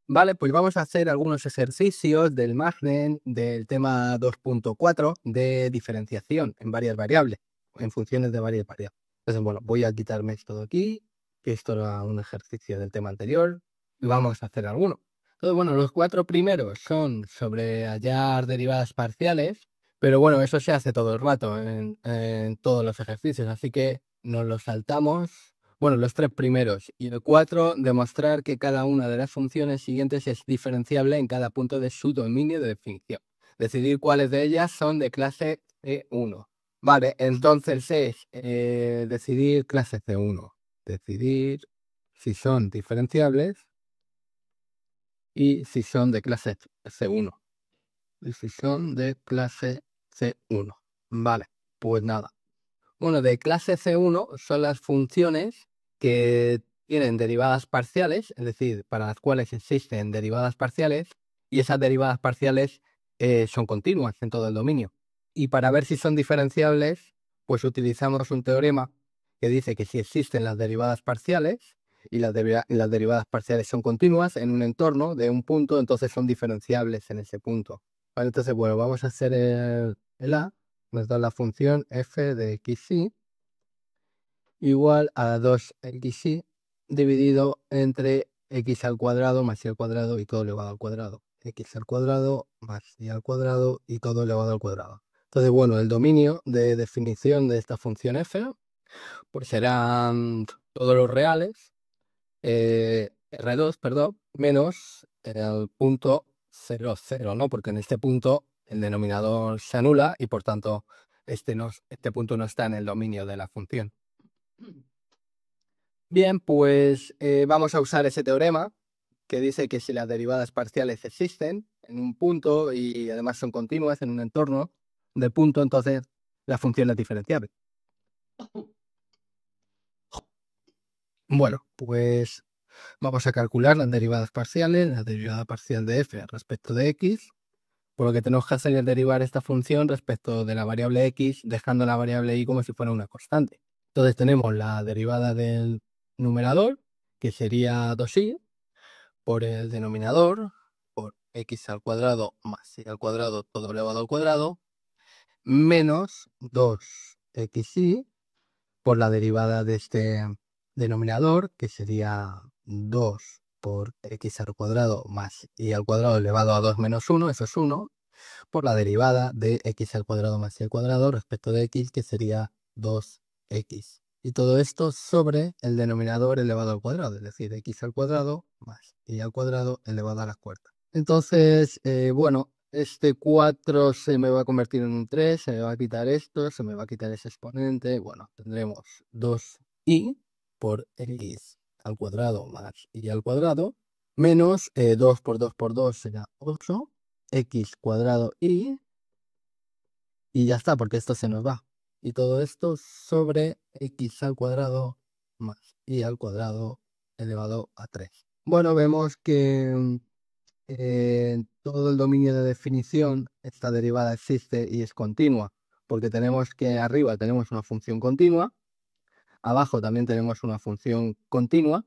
Vale, pues vamos a hacer algunos ejercicios del margen del tema 2.4 de diferenciación en varias variables, en funciones de varias variables. Entonces, bueno, voy a quitarme esto de aquí, que esto era un ejercicio del tema anterior, y vamos a hacer alguno. Entonces, bueno, los 4 primeros son sobre hallar derivadas parciales, pero bueno, eso se hace todo el rato en todos los ejercicios, así que nos los saltamos. Bueno, los 3 primeros y el 4, demostrar que cada una de las funciones siguientes es diferenciable en cada punto de su dominio de definición. Decidir cuáles de ellas son de clase C1. Vale, entonces es decidir clase C1. Decidir si son diferenciables y si son de clase C1. Y si son de clase C1. Vale, pues nada. Bueno, de clase C1 son las funciones que tienen derivadas parciales, es decir, para las cuales existen derivadas parciales, y esas derivadas parciales son continuas en todo el dominio. Y para ver si son diferenciables, pues utilizamos un teorema que dice que si existen las derivadas parciales y las derivadas parciales son continuas en un entorno de un punto, entonces son diferenciables en ese punto. Vale, entonces, bueno, vamos a hacer el A. Nos da la función f de xy igual a 2xy dividido entre x al cuadrado más y al cuadrado y todo elevado al cuadrado. X al cuadrado más y al cuadrado y todo elevado al cuadrado. Entonces, bueno, el dominio de definición de esta función f pues serán todos los reales, R2, perdón, menos el punto 0, 0, ¿no? Porque en este punto el denominador se anula y por tanto este punto no está en el dominio de la función. Bien, pues vamos a usar ese teorema que dice que si las derivadas parciales existen en un punto y además son continuas en un entorno de punto, entonces la función es diferenciable. Bueno, pues vamos a calcular las derivadas parciales, la derivada parcial de f respecto de x, por lo que tenemos que hacer es derivar esta función respecto de la variable x, dejando la variable y como si fuera una constante. Entonces tenemos la derivada del numerador, que sería 2y, por el denominador, por x al cuadrado más y al cuadrado todo elevado al cuadrado, menos 2xy, por la derivada de este denominador, que sería 2 por x al cuadrado más y al cuadrado elevado a 2 menos 1, eso es 1, por la derivada de x al cuadrado más y al cuadrado respecto de x, que sería 2x. Y todo esto sobre el denominador elevado al cuadrado, es decir, x al cuadrado más y al cuadrado elevado a la cuarta. Entonces, bueno, este 4 se me va a convertir en un 3, se me va a quitar esto, se me va a quitar ese exponente. Bueno, tendremos 2y por x al cuadrado más y al cuadrado, menos 2 por 2 por 2 será 8, x cuadrado y ya está, porque esto se nos va. Y todo esto sobre x al cuadrado más y al cuadrado elevado a 3. Bueno, vemos que en todo el dominio de definición esta derivada existe y es continua, porque tenemos que arriba tenemos una función continua, abajo también tenemos una función continua,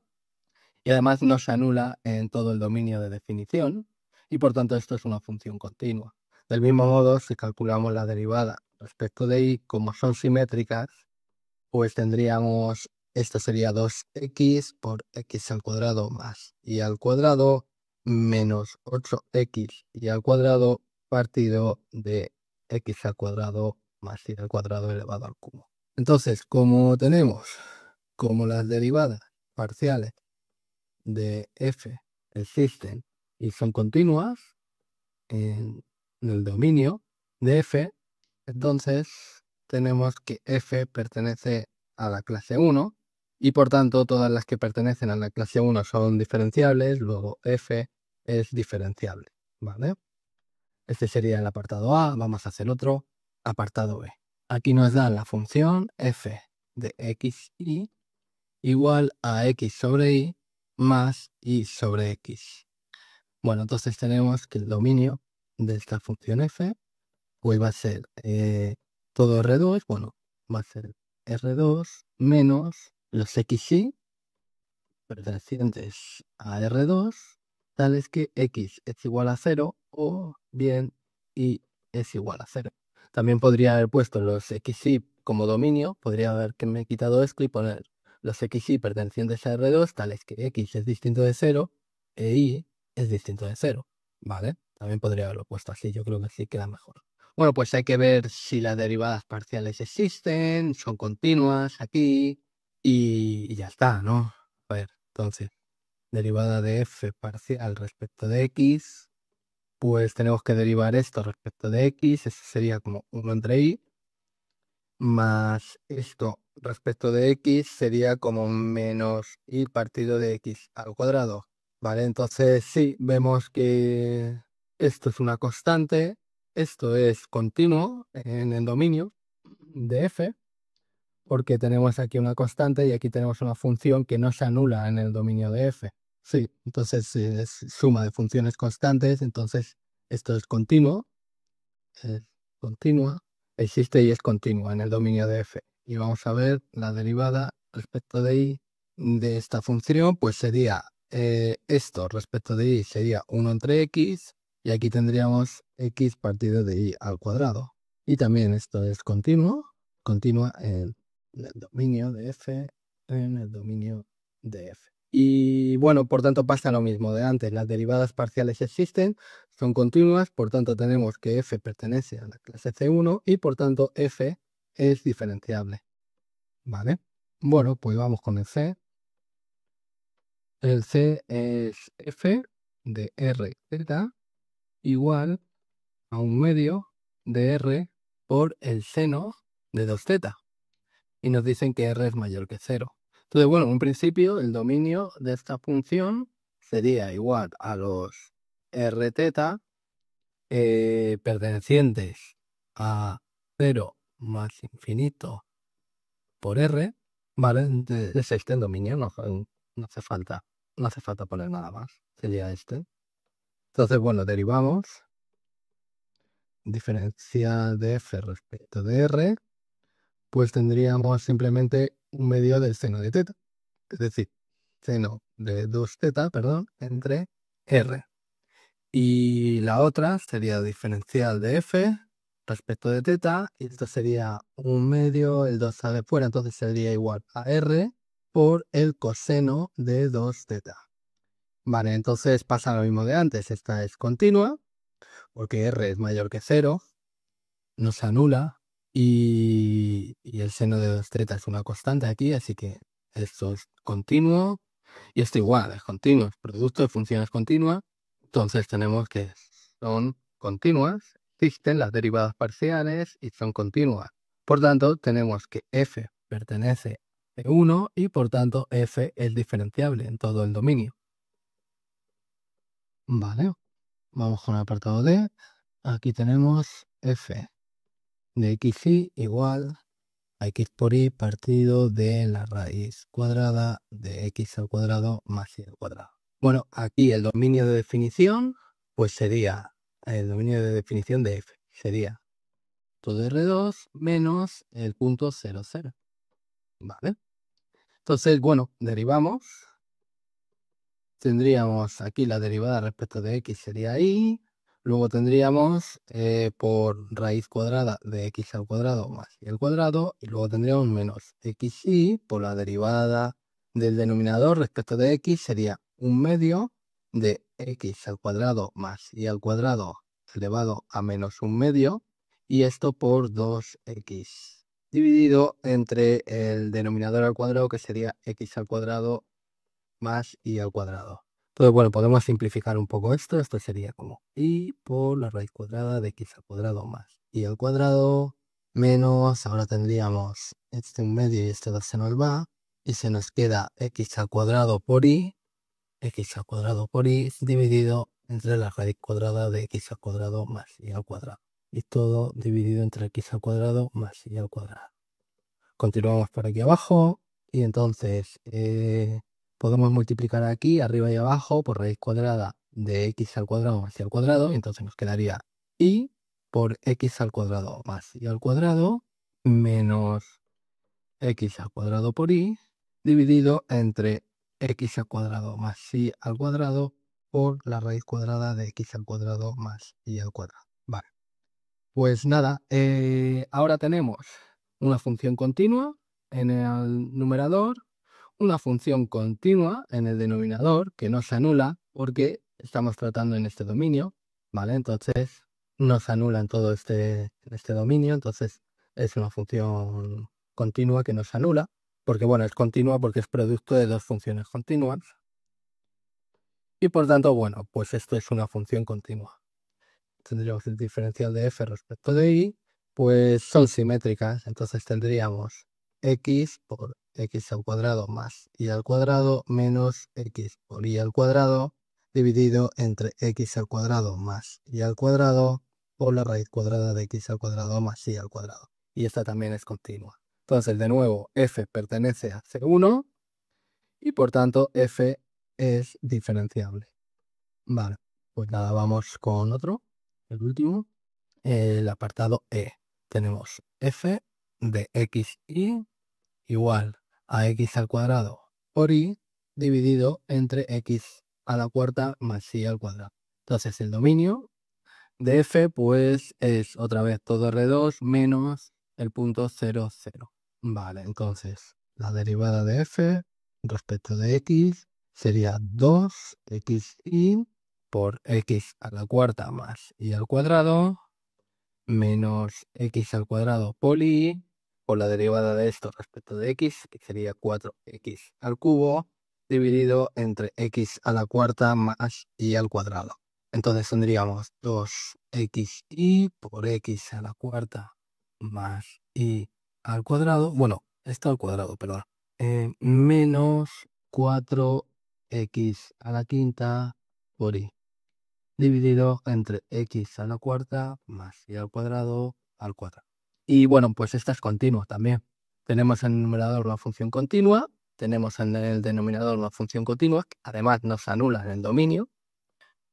y además no se anula en todo el dominio de definición, y por tanto esto es una función continua. Del mismo modo, si calculamos la derivada respecto de y, como son simétricas, pues tendríamos, esto sería 2x por x al cuadrado más y al cuadrado menos 8x y al cuadrado partido de x al cuadrado más y al cuadrado elevado al cubo. Entonces, como tenemos como las derivadas parciales de f existen y son continuas en el dominio de f, entonces tenemos que f pertenece a la clase 1 y por tanto todas las que pertenecen a la clase 1 son diferenciables, luego f es diferenciable, ¿vale? Este sería el apartado A. Vamos a hacer otro apartado B. Aquí nos dan la función f de xy igual a x sobre y más y sobre x. Bueno, entonces tenemos que el dominio de esta función f pues va a ser todo R2, bueno, va a ser R2 menos los xy pertenecientes a R2, tales que x es igual a 0 o bien y es igual a 0. También podría haber puesto los xy como dominio, podría haber que me he quitado esto y poner los xy pertenecientes a R2 tales que x es distinto de 0 e y es distinto de 0, ¿vale? También podría haberlo puesto así, yo creo que sí queda mejor. Bueno, pues hay que ver si las derivadas parciales existen, son continuas aquí y ya está, ¿no? A ver, entonces, derivada de f parcial respecto de x, pues tenemos que derivar esto respecto de x, eso sería como 1 entre y, más esto respecto de x sería como menos y partido de x al cuadrado, ¿vale? Entonces sí, vemos que esto es una constante, esto es continuo en el dominio de f, porque tenemos aquí una constante y aquí tenemos una función que no se anula en el dominio de f. Sí, entonces sí, es suma de funciones constantes, entonces esto es continuo, es continua, existe y es continua en el dominio de f. Y vamos a ver la derivada respecto de y de esta función, pues sería esto respecto de y sería 1 entre x, y aquí tendríamos x partido de y al cuadrado. Y también esto es continuo, continua en el dominio de f, en el dominio de f. Y bueno, por tanto pasa lo mismo de antes, las derivadas parciales existen, son continuas, por tanto tenemos que f pertenece a la clase C1 y por tanto f es diferenciable, ¿vale? Bueno, pues vamos con el C. El C es f de rz igual a 1/2 de r por el seno de 2z. Y nos dicen que r es mayor que 0. Entonces, bueno, en un principio el dominio de esta función sería igual a los rθ pertenecientes a 0 más infinito por r, ¿vale? Es este el dominio, no hace falta poner nada más, sería este. Entonces, bueno, derivamos diferencial de f respecto de r, pues tendríamos simplemente 1/2 del seno de θ, es decir, seno de 2z, perdón, entre r. Y la otra sería diferencial de f respecto de θ, y esto sería 1/2, el 2 sale fuera, entonces sería igual a r por el coseno de 2z. Vale, entonces pasa lo mismo de antes, esta es continua, porque r es mayor que 0, no se anula, y el seno de 2z es una constante aquí, así que esto es continuo, y esto igual, es continuo, es producto de funciones continuas, entonces tenemos que son continuas, existen las derivadas parciales y son continuas. Por tanto, tenemos que f pertenece a 1 y por tanto f es diferenciable en todo el dominio. Vale, vamos con el apartado D. Aquí tenemos f de xy igual a x por y partido de la raíz cuadrada de x al cuadrado más y al cuadrado. Bueno, aquí el dominio de definición, pues sería el dominio de definición de f, sería todo R2 menos el punto 0, 0. ¿Vale? Entonces, bueno, derivamos. Tendríamos aquí la derivada respecto de x sería y. Luego tendríamos por raíz cuadrada de x al cuadrado más y al cuadrado. Y luego tendríamos menos xy por la derivada del denominador respecto de x sería 1/2 de x al cuadrado más y al cuadrado elevado a menos 1/2. Y esto por 2x dividido entre el denominador al cuadrado que sería x al cuadrado más y al cuadrado. Entonces, bueno, podemos simplificar un poco esto. Esto sería como y por la raíz cuadrada de x al cuadrado más y al cuadrado menos, ahora tendríamos este 1/2 y este 2 se nos va y se nos queda x al cuadrado por y dividido entre la raíz cuadrada de x al cuadrado más y al cuadrado. Y todo dividido entre x al cuadrado más y al cuadrado. Continuamos por aquí abajo y entonces podemos multiplicar aquí arriba y abajo por raíz cuadrada de x al cuadrado más y al cuadrado, y entonces nos quedaría y por x al cuadrado más y al cuadrado menos x al cuadrado por y dividido entre x al cuadrado más y al cuadrado por la raíz cuadrada de x al cuadrado más y al cuadrado. Vale. Pues nada, ahora tenemos una función continua en el numerador, una función continua en el denominador que no se anula porque estamos tratando en este dominio, ¿vale? Entonces no se anula en todo este dominio, entonces es una función continua que no se anula, porque bueno, es continua porque es producto de dos funciones continuas. Y por tanto, bueno, pues esto es una función continua. Tendríamos el diferencial de f respecto de y, pues son simétricas, entonces tendríamos x por x al cuadrado más y al cuadrado menos x por y al cuadrado dividido entre x al cuadrado más y al cuadrado por la raíz cuadrada de x al cuadrado más y al cuadrado. Y esta también es continua. Entonces, de nuevo, f pertenece a C1 y por tanto f es diferenciable. Vale, pues nada, vamos con otro, el último. El apartado E. Tenemos f de xy igual a x al cuadrado por y dividido entre x a la cuarta más y al cuadrado. Entonces el dominio de f pues es otra vez todo R2 menos el punto 0, 0. Vale, entonces la derivada de f respecto de x sería 2xy por x a la cuarta más y al cuadrado menos x al cuadrado por y por la derivada de esto respecto de x, que sería 4x al cubo, dividido entre x a la cuarta más y al cuadrado. Entonces tendríamos 2xy por x a la cuarta más y al cuadrado, bueno, esto al cuadrado, perdón, menos 4x a la quinta por y dividido entre x a la cuarta más y al cuadrado al cuadrado. Y bueno, pues esta es continua también. Tenemos en el numerador una función continua, tenemos en el denominador una función continua, que además nos anula en el dominio,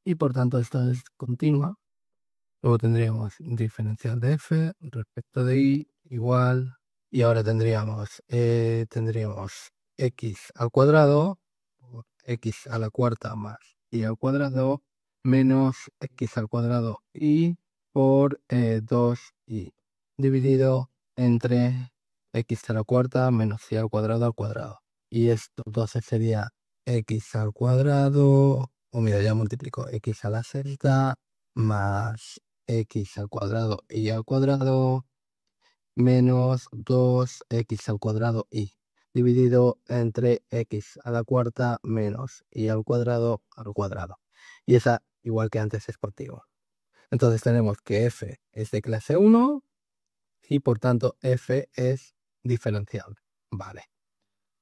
y por tanto esta es continua. Luego tendríamos diferencial de f respecto de y igual, y ahora tendríamos x al cuadrado, por x a la cuarta más y al cuadrado, menos x al cuadrado y por 2y, dividido entre x a la cuarta menos y al cuadrado. Y esto entonces sería x al cuadrado, o mira, ya multiplico x a la sexta más x al cuadrado y al cuadrado menos 2x al cuadrado y dividido entre x a la cuarta menos y al cuadrado. Y esa, igual que antes, es contigo. Entonces tenemos que f es de clase 1 y por tanto f es diferenciable. Vale.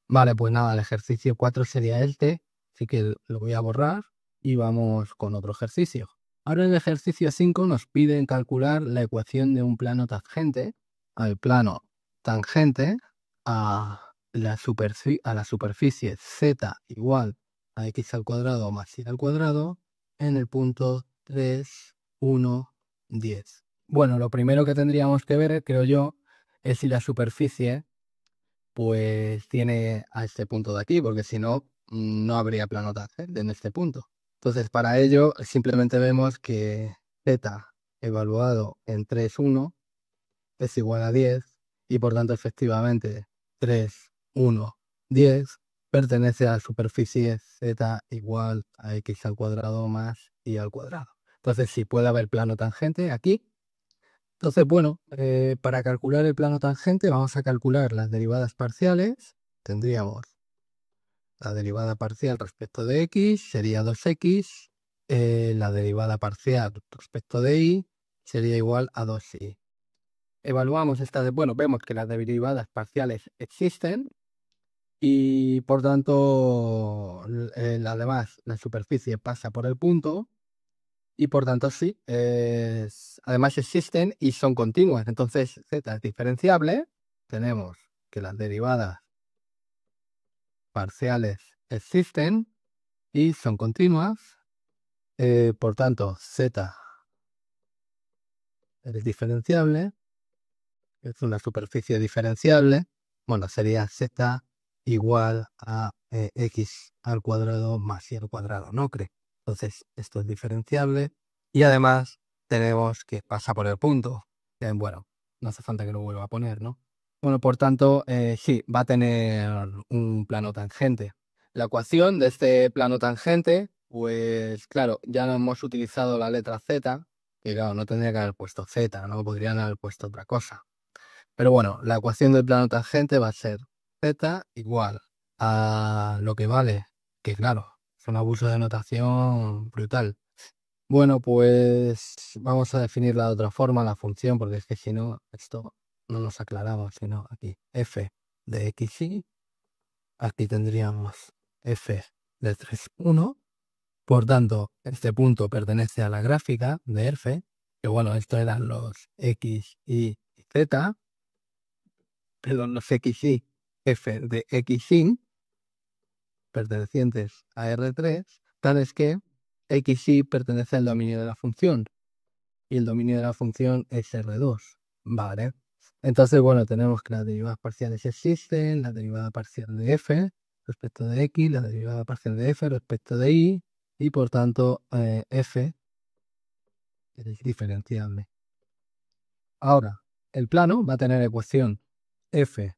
Vale, pues nada, el ejercicio 4 sería este, así que lo voy a borrar y vamos con otro ejercicio. Ahora en el ejercicio 5 nos piden calcular la ecuación de un plano tangente al plano tangente a la superficie z igual a x al cuadrado más y al cuadrado en el punto 3, 1, 10. Bueno, lo primero que tendríamos que ver, creo yo, es si la superficie pues tiene a este punto de aquí, porque si no, no habría plano tangente en este punto. Entonces, para ello, simplemente vemos que z evaluado en 3, 1 es igual a 10 y por tanto, efectivamente, 3, 1, 10 pertenece a la superficie z igual a x al cuadrado más y al cuadrado. Entonces, si puede haber plano tangente aquí. Entonces, bueno, para calcular el plano tangente vamos a calcular las derivadas parciales. Tendríamos la derivada parcial respecto de x sería 2x, la derivada parcial respecto de y sería igual a 2y. Evaluamos bueno, vemos que las derivadas parciales existen y por tanto, además, la superficie pasa por el punto. Y por tanto, sí, además existen y son continuas. Entonces, z es diferenciable. Tenemos que las derivadas parciales existen y son continuas. Por tanto, z es diferenciable. Es una superficie diferenciable. Bueno, sería z igual a x al cuadrado más y al cuadrado, ¿no cree? Entonces, esto es diferenciable. Y además, tenemos que pasa por el punto. Bueno, no hace falta que lo vuelva a poner, ¿no? Bueno, por tanto, sí, va a tener un plano tangente. La ecuación de este plano tangente, pues claro, ya no hemos utilizado la letra Z, que claro, no tendría que haber puesto Z, ¿no? Podrían haber puesto otra cosa. Pero bueno, la ecuación del plano tangente va a ser Z igual a lo que vale, que claro, es un abuso de notación brutal. Bueno, pues vamos a definirla de otra forma, la función, porque es que si no, esto no nos aclaramos, sino aquí f de xy, aquí tendríamos f de 3, 1, por tanto, este punto pertenece a la gráfica de f, que bueno, esto eran los x, y z, perdón, los x, y f de xy, pertenecientes a R3, tales que xy pertenece al dominio de la función, y el dominio de la función es R2, ¿vale? Entonces, bueno, tenemos que las derivadas parciales existen, la derivada parcial de f respecto de x, la derivada parcial de f respecto de y, y por tanto f es diferenciable. Ahora, el plano va a tener ecuación f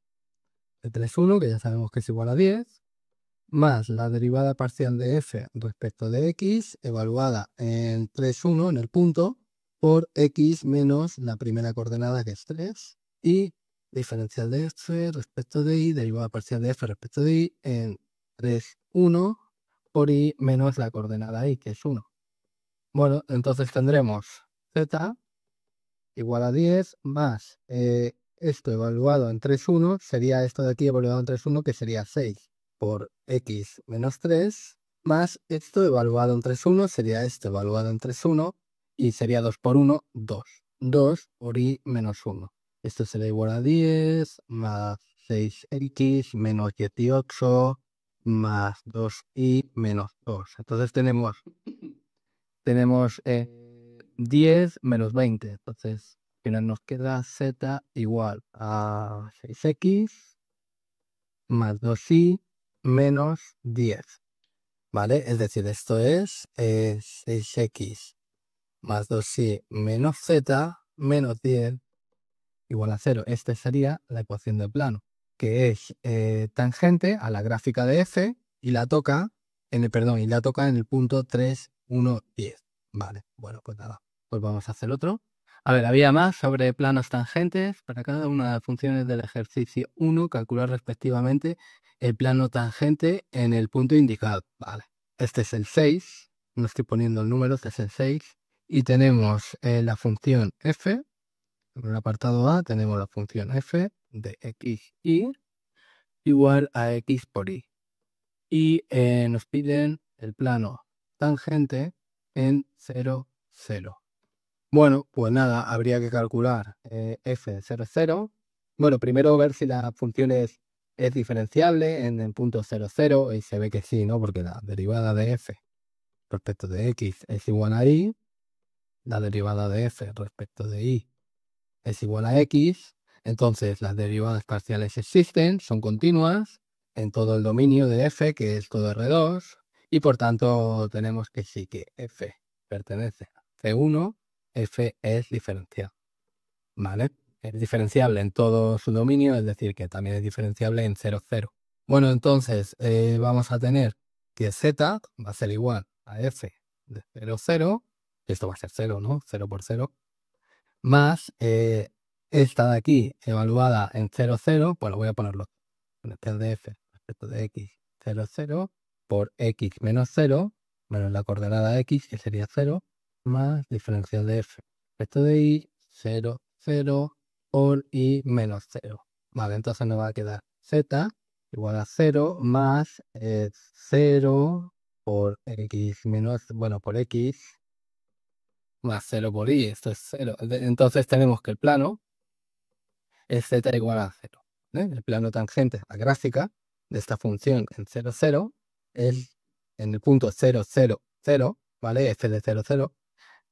de 3, 1, que ya sabemos que es igual a 10, más la derivada parcial de f respecto de x, evaluada en 3, 1 en el punto, por x menos la primera coordenada, que es 3, y diferencial de f respecto de y, derivada parcial de f respecto de y, en 3, 1, por y menos la coordenada y, que es 1. Bueno, entonces tendremos z igual a 10 más esto evaluado en 3, 1, sería esto de aquí evaluado en 3, 1, que sería 6 por x menos 3, más esto evaluado en 3, 1, sería esto evaluado en 3, 1, y sería 2 por 1, 2. 2 por y menos 1. Esto será igual a 10 más 6x menos 18 más 2y menos 2. Entonces tenemos 10 menos 20. Entonces, al final nos queda z igual a 6x más 2y menos 10. ¿Vale? Es decir, esto es 6x más 2y menos z menos 10 igual a 0. Esta sería la ecuación del plano, que es tangente a la gráfica de f y la toca en el punto 3, 1, 10. Vale, bueno, pues nada, pues vamos a hacer otro. A ver, había más sobre planos tangentes. Para cada una de las funciones del ejercicio 1, calcular respectivamente el plano tangente en el punto indicado. Vale, este es el 6, no estoy poniendo el número, este es el 6. Y tenemos la función f. En el apartado A tenemos la función f de xy igual a x por y. Y nos piden el plano tangente en 0, 0. Bueno, pues nada, habría que calcular f de 0, 0. Bueno, primero ver si la función es diferenciable en el punto 0, 0, y se ve que sí, ¿no? Porque la derivada de f respecto de x es igual a y, la derivada de f respecto de y es igual a x, entonces las derivadas parciales existen, son continuas en todo el dominio de f, que es todo R2, y por tanto tenemos que sí que f pertenece a C1, f es diferencial, ¿vale? Es diferenciable en todo su dominio, es decir, que también es diferenciable en 0, 0. Bueno, entonces vamos a tener que z va a ser igual a f de 0, 0, esto va a ser 0, ¿no? 0 por 0, más esta de aquí evaluada en 0, 0, pues lo voy a ponerlo en el de f respecto de x 0, 0 por x menos 0 menos la coordenada x, que sería 0, más diferencial de f respecto de y 0, 0 por y menos 0. Vale, entonces nos va a quedar z igual a 0 más 0 por x menos, bueno, por x más 0 por y, esto es 0. Entonces tenemos que el plano es z igual a 0. El plano tangente a la gráfica de esta función en 0, 0 es en el punto 0, 0, 0, ¿vale? F de 0, 0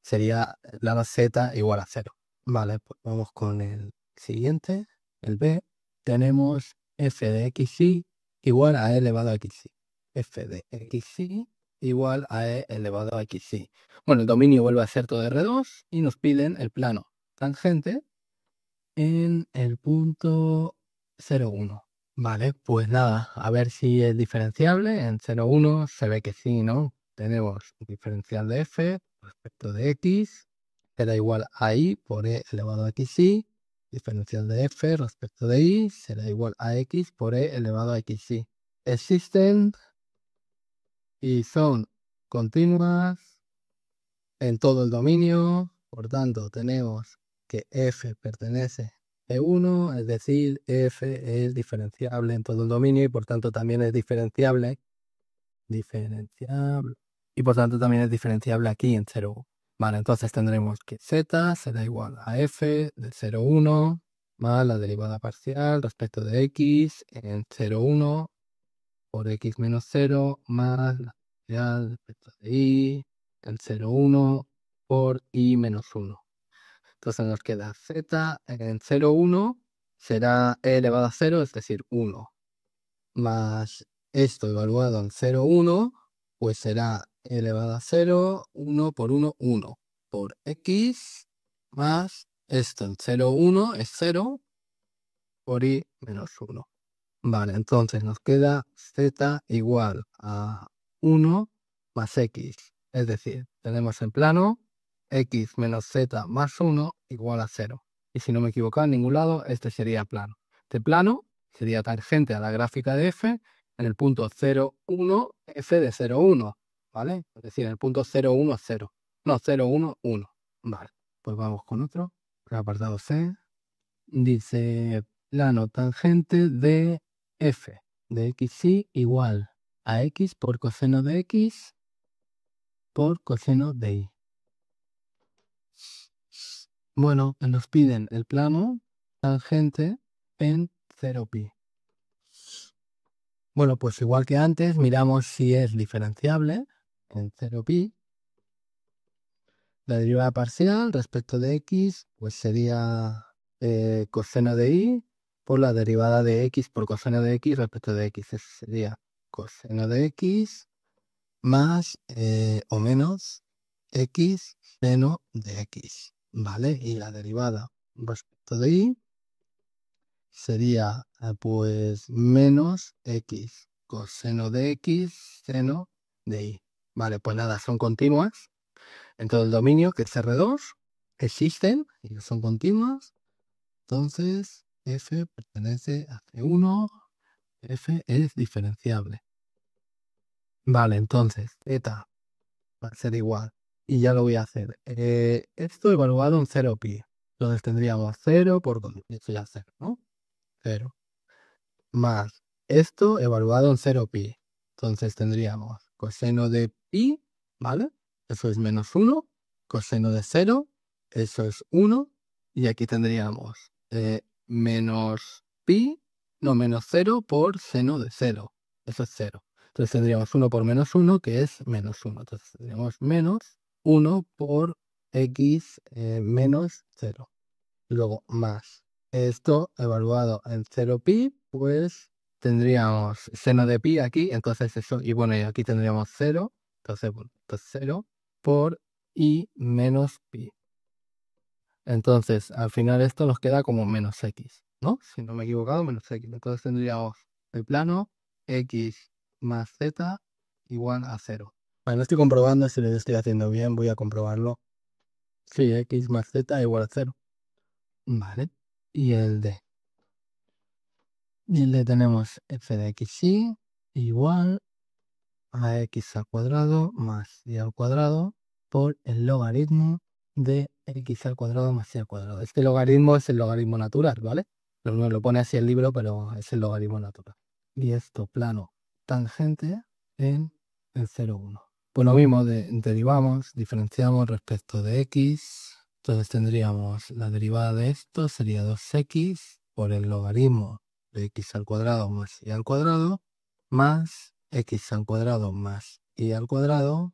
sería el plano z igual a 0. Vale, pues vamos con el siguiente, el B. Tenemos f de xy igual a e elevado a xy. F de xy igual a e elevado a xy. Bueno, el dominio vuelve a ser todo R2 y nos piden el plano tangente en el punto 0,1. Vale, pues nada, a ver si es diferenciable. En 0,1 se ve que sí, ¿no? Tenemos un diferencial de f respecto de x, será igual a y por e elevado a xy. Diferencial de f respecto de y será igual a x por e elevado a xy. Existen y son continuas en todo el dominio, por tanto tenemos que f pertenece a E1, es decir, f es diferenciable en todo el dominio y por tanto también es diferenciable, y por tanto también es diferenciable aquí en 0,1. Vale, entonces tendremos que z será igual a f de 0,1 más la derivada parcial respecto de x en 0,1 por x menos 0 más la parcial respecto de y en 0,1 por y menos 1. Entonces nos queda z en 0,1 será e elevado a 0, es decir, 1. Más esto evaluado en 0,1, pues será e elevado a 0, 1 por 1, 1 por x, más esto en 0,1 es 0 por y menos 1. Vale, entonces nos queda z igual a 1 más x. Es decir, tenemos en plano x menos z más 1 igual a 0. Y si no me equivoco en ningún lado, este sería plano. Este plano sería tangente a la gráfica de f en el punto 0, 1, f de 0, 1. ¿Vale? Es decir, en el punto 0, 1, 0. No, 0, 1, 1. Vale, pues vamos con otro. El apartado C. Dice plano tangente de f de xy igual a x por coseno de x por coseno de y. Bueno, nos piden el plano tangente en 0pi. Bueno, pues igual que antes, miramos si es diferenciable en 0pi. La derivada parcial respecto de x, pues sería coseno de y por la derivada de x por coseno de x respecto de x. Eso sería coseno de x más o menos x seno de x. ¿Vale? Y la derivada respecto de y sería pues menos x coseno de x seno de y. Vale, pues nada, son continuas en todo el dominio, que es R2, existen y son continuas. Entonces, f pertenece a C1, f es diferenciable. Vale, entonces, z va a ser igual. Y ya lo voy a hacer. Esto evaluado en 0pi. Entonces tendríamos 0 por... Esto ya es 0, ¿no? 0. Más esto evaluado en 0pi. Entonces tendríamos coseno de pi, ¿vale? Eso es menos 1. Coseno de 0, eso es 1. Y aquí tendríamos menos pi, no, menos 0 por seno de 0. Eso es 0. Entonces tendríamos 1 por menos 1, que es menos 1. Entonces tendríamos menos 1 por x menos 0. Luego más esto evaluado en 0pi, pues tendríamos seno de pi aquí, entonces eso, y bueno, y aquí tendríamos 0, entonces, bueno, esto es 0 por y menos pi. Entonces, al final esto nos queda como menos x, ¿no? Si no me he equivocado, menos x. Entonces tendríamos el plano x más z igual a 0. Bueno, estoy comprobando si lo estoy haciendo bien, voy a comprobarlo. Sí, x más z igual a 0. Vale. Y el D. Y el D tenemos f de xy igual a x al cuadrado más y al cuadrado por el logaritmo de x al cuadrado más y al cuadrado. Este logaritmo es el logaritmo natural, ¿vale? No lo pone así el libro, pero es el logaritmo natural. Y esto plano tangente en el 0,1. Pues lo mismo, derivamos, diferenciamos respecto de x. Entonces tendríamos la derivada de esto, sería 2x por el logaritmo de x al cuadrado más y al cuadrado, más x al cuadrado más y al cuadrado,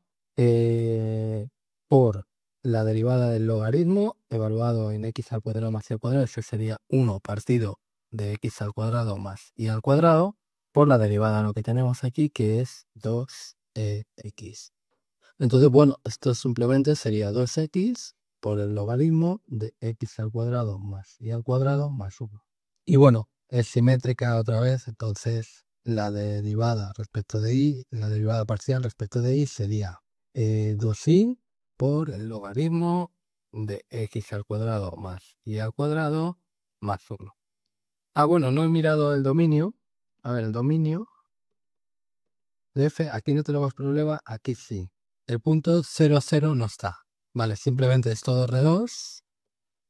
por la derivada del logaritmo evaluado en x al cuadrado más y al cuadrado, eso sería 1 partido de x al cuadrado más y al cuadrado, por la derivada lo que tenemos aquí, que es 2 x. Entonces, bueno, esto simplemente sería 2x por el logaritmo de x al cuadrado más y al cuadrado más 1. Y bueno, es simétrica otra vez, entonces la derivada respecto de y, la derivada parcial respecto de y sería 2y por el logaritmo de x al cuadrado más y al cuadrado más 1. Ah, bueno, no he mirado el dominio. A ver, el dominio de f, aquí no tenemos problema, aquí sí. El punto 0, 0 no está. Vale, simplemente es todo R2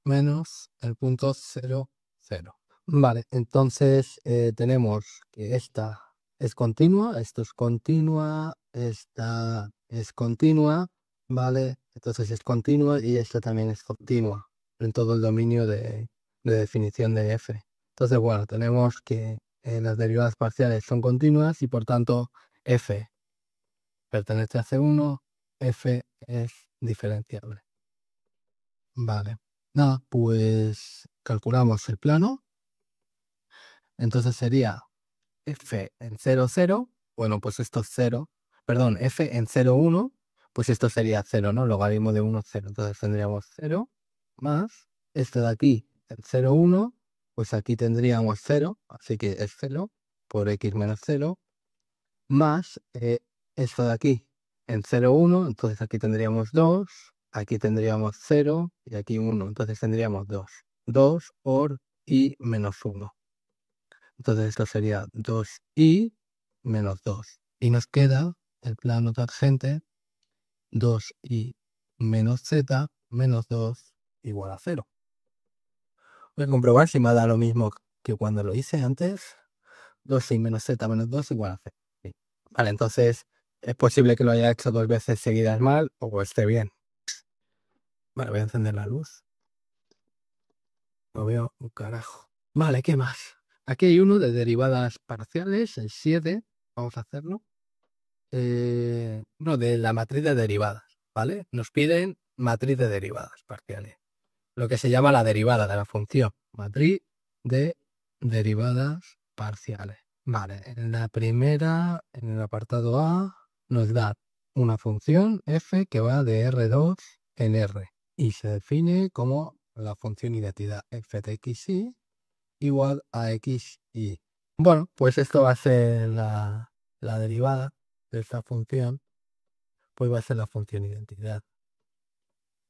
menos el punto 0, 0. Vale, entonces tenemos que esta es continua, esto es continua, esta es continua, ¿vale? Entonces es continua y esta también es continua en todo el dominio de definición de f. Entonces, bueno, tenemos que las derivadas parciales son continuas y por tanto f pertenece a C1, f es diferenciable. Vale. Nada, pues calculamos el plano. Entonces sería f en 0, 0. Bueno, pues esto es 0. Perdón, f en 0, 1. Pues esto sería 0, ¿no? Logaritmo de 1, 0. Entonces tendríamos 0 más esto de aquí en 0, 1. Pues aquí tendríamos 0. Así que es 0 por x menos 0. Más esto de aquí en 0, 1. Entonces aquí tendríamos 2. Aquí tendríamos 0 y aquí 1. Entonces tendríamos 2. 2 por y menos 1. Entonces esto sería 2i menos 2. Y nos queda el plano tangente 2i menos z menos 2 igual a 0. Voy a comprobar si me da lo mismo que cuando lo hice antes. 2i menos z menos 2 igual a 0. Sí. Vale, entonces es posible que lo haya hecho 2 veces seguidas mal o esté bien. Vale, voy a encender la luz. No veo un carajo. Vale, ¿qué más? Aquí hay uno de derivadas parciales, el 7. Vamos a hacerlo. No, de la matriz de derivadas, ¿vale? Nos piden matriz de derivadas parciales. Lo que se llama la derivada de la función. Matriz de derivadas parciales. Vale, en la primera, en el apartado A, nos da una función f que va de R2 en R. Y se define como la función identidad f de xy igual a xy. Bueno, pues esto va a ser la derivada de esta función, pues va a ser la función identidad.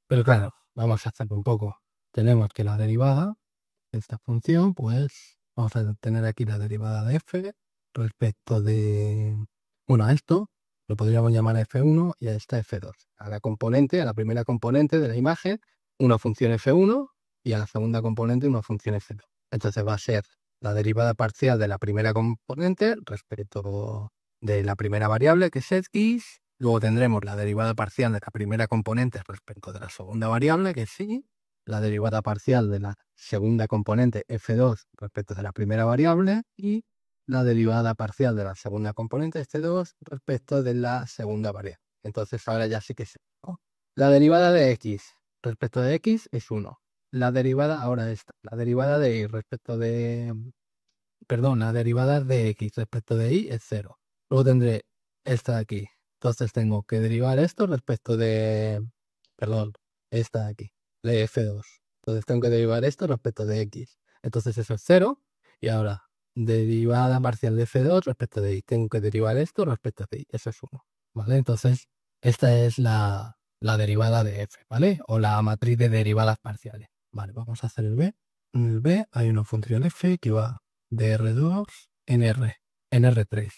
Pero claro, vamos a hacerlo un poco. Tenemos que la derivada de esta función, pues vamos a tener aquí la derivada de f respecto de, bueno, a esto lo podríamos llamar f1 y a esta f2. A la componente, a la primera componente de la imagen, una función f1 y a la segunda componente una función f2. Entonces va a ser la derivada parcial de la primera componente respecto de la primera variable, que es x. Luego tendremos la derivada parcial de la primera componente respecto de la segunda variable, que es y. La derivada parcial de la segunda componente f2 respecto de la primera variable y la derivada parcial de la segunda componente f2 respecto de la segunda variable. Entonces ahora ya sí que sé. La derivada de x respecto de x es 1. La derivada, ahora esta, la derivada de y respecto de, perdón, la derivada de x respecto de y es 0. Luego tendré esta de aquí. Entonces tengo que derivar esto respecto de, perdón, esta de aquí, de f2. Entonces tengo que derivar esto respecto de x. Entonces eso es 0. Y ahora, derivada parcial de f2 respecto de y. Tengo que derivar esto respecto de y. Eso es 1. ¿Vale? Entonces, esta es la derivada de f, ¿vale? O la matriz de derivadas parciales. Vale, vamos a hacer el b. En el b hay una función f que va de R2 en R3.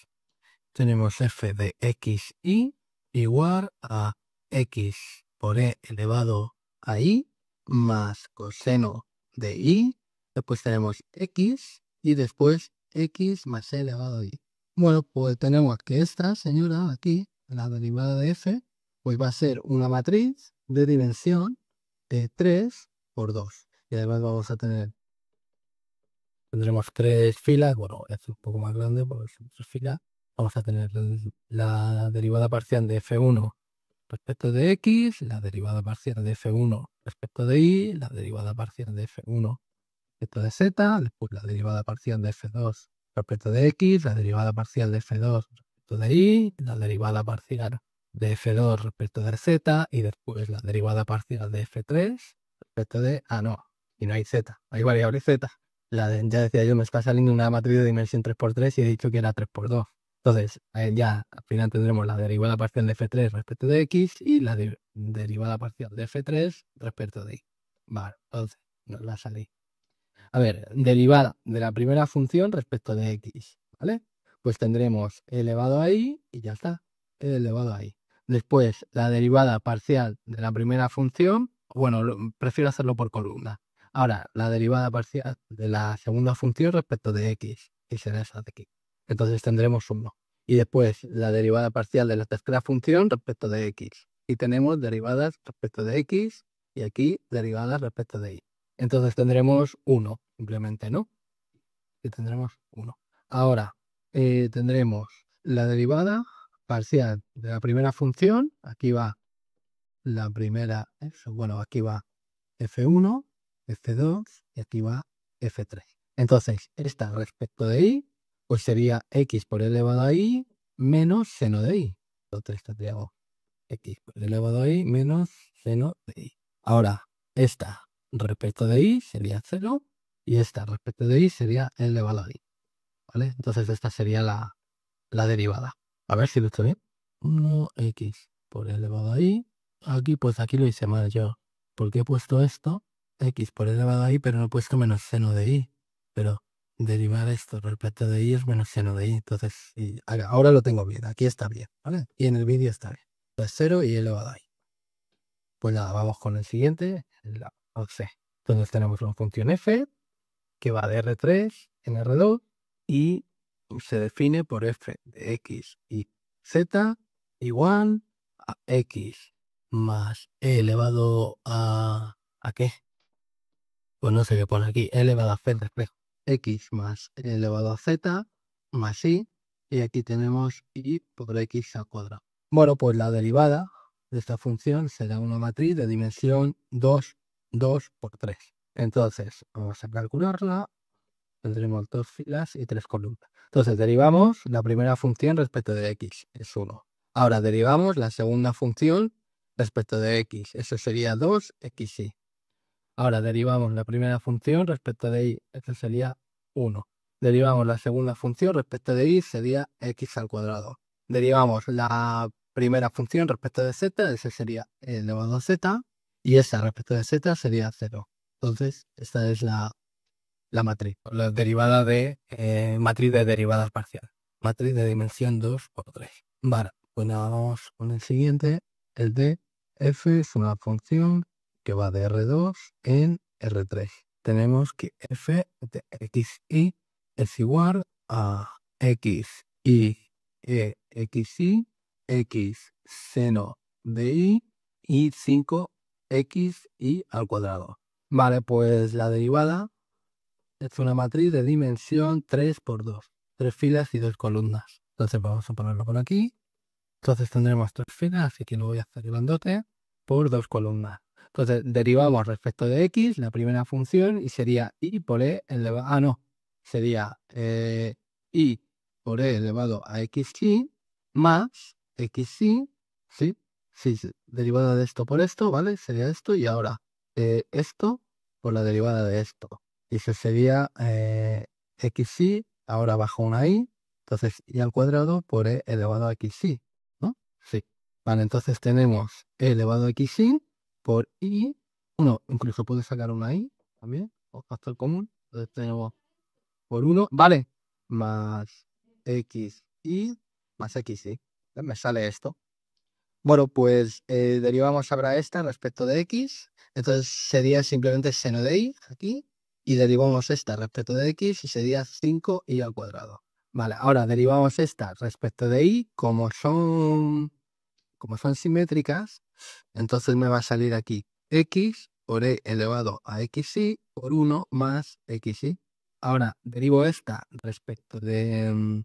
Tenemos f de xy igual a x por e elevado a y más coseno de y. Después tenemos x y después x más e elevado a y. Bueno, pues tenemos que esta señora aquí, la derivada de f, pues va a ser una matriz de dimensión de 3 por 2. Y además vamos a tener, tendremos 3 filas, bueno, es un poco más grande porque son 3 filas. Vamos a tener la derivada parcial de f1 respecto de x, la derivada parcial de f1 respecto de y, la derivada parcial de f1 respecto de z, después la derivada parcial de f2 respecto de x, la derivada parcial de f2 respecto de y, la derivada parcial de f2 respecto de z, y después la derivada parcial de f3 respecto de... Ah, no, y no hay z, hay variable z. Ya decía yo, me está saliendo una matriz de dimensión 3×3 y he dicho que era 3×2. Entonces, ya al final tendremos la derivada parcial de f3 respecto de x y la derivada parcial de f3 respecto de y. Vale, entonces nos va a salir. A ver, derivada de la primera función respecto de x, ¿vale? Pues tendremos e elevado a y ya está, e elevado a y. Después, la derivada parcial de la primera función, bueno, prefiero hacerlo por columna. Ahora, la derivada parcial de la segunda función respecto de x, y será esa de aquí. Entonces tendremos 1. Y después, la derivada parcial de la tercera función respecto de x. Y tenemos derivadas respecto de x y aquí derivadas respecto de y. Entonces tendremos 1, simplemente, ¿no? Y tendremos 1. Ahora, tendremos la derivada parcial de la primera función. Aquí va la primera, bueno, aquí va f1, f2 y aquí va f3. Entonces, esta respecto de y, pues sería x por e elevado a y menos seno de y. Entonces tendríamos x por e elevado a y menos seno de y. Ahora, esta respecto de y sería 0 y esta respecto de y sería e elevado a y. ¿Vale? Entonces esta sería la derivada. A ver si lo estoy bien. 1x por e elevado a y. Aquí, pues aquí lo hice mal yo. Porque he puesto esto, x por e elevado a y, pero no he puesto menos seno de y. Pero derivar esto respecto de y es menos seno de y. Entonces, ahora lo tengo bien. Aquí está bien, ¿vale? Y en el vídeo está bien. Entonces 0 y e elevado a y. Pues nada, vamos con el siguiente, la C. Entonces tenemos una función f que va de R3 en R2 y se define por f de x y z igual a x más e elevado a... ¿A qué? Pues no sé qué pone aquí, e elevado a z, espejo. X más e elevado a z más y aquí tenemos y por x al cuadrado. Bueno, pues la derivada de esta función será una matriz de dimensión 2, 2 por 3. Entonces, vamos a calcularla. Tendremos 2 filas y 3 columnas. Entonces, derivamos la primera función respecto de x, es 1. Ahora derivamos la segunda función respecto de x, eso sería 2xy. Ahora derivamos la primera función respecto de y, eso sería 1. Derivamos la segunda función respecto de y, sería x al cuadrado. Derivamos la primera función respecto de z, ese sería e elevado a z, y esa respecto de z sería 0. Entonces, esta es la matriz, la derivada de matriz de derivadas parcial. Matriz de dimensión 2 por 3. Vale, pues nada, vamos con el siguiente. El de f es una función que va de R2 en R3. Tenemos que f de xy es igual a x y xy, x seno de y 5xy al cuadrado. Vale, pues la derivada es una matriz de dimensión 3×2. 3 filas y 2 columnas. Entonces vamos a ponerlo por aquí. Entonces tendremos 3 filas, así que lo voy a hacer grandote, por 2 columnas. Entonces derivamos respecto de x, la primera función, y sería y por e elevado... Ah, no. Sería y por e elevado a xy más xy, ¿sí? Sí, derivada de esto por esto, ¿vale? Sería esto, y ahora esto por la derivada de esto. Y eso sería xy, ahora bajo una y, entonces y al cuadrado por e elevado a xy, ¿no? Sí. Vale, entonces tenemos e elevado a xy por y, uno, incluso puede sacar una y también, o factor común, entonces tenemos por 1, vale, más xy más xy. Me sale esto. Bueno, pues derivamos ahora esta respecto de x, entonces sería simplemente seno de y aquí, y derivamos esta respecto de x y sería 5y al cuadrado. Vale, ahora derivamos esta respecto de y, como son simétricas, entonces me va a salir aquí x por e elevado a xy por 1 más xy. Ahora derivo esta respecto de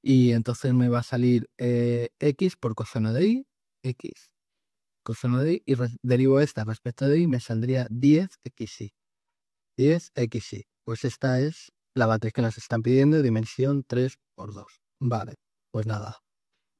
y entonces me va a salir x por coseno de y, x coseno de y derivo esta respecto de y, me saldría 10xy. 10xy. Pues esta es la matriz que nos están pidiendo, dimensión 3×2. Vale, Pues nada,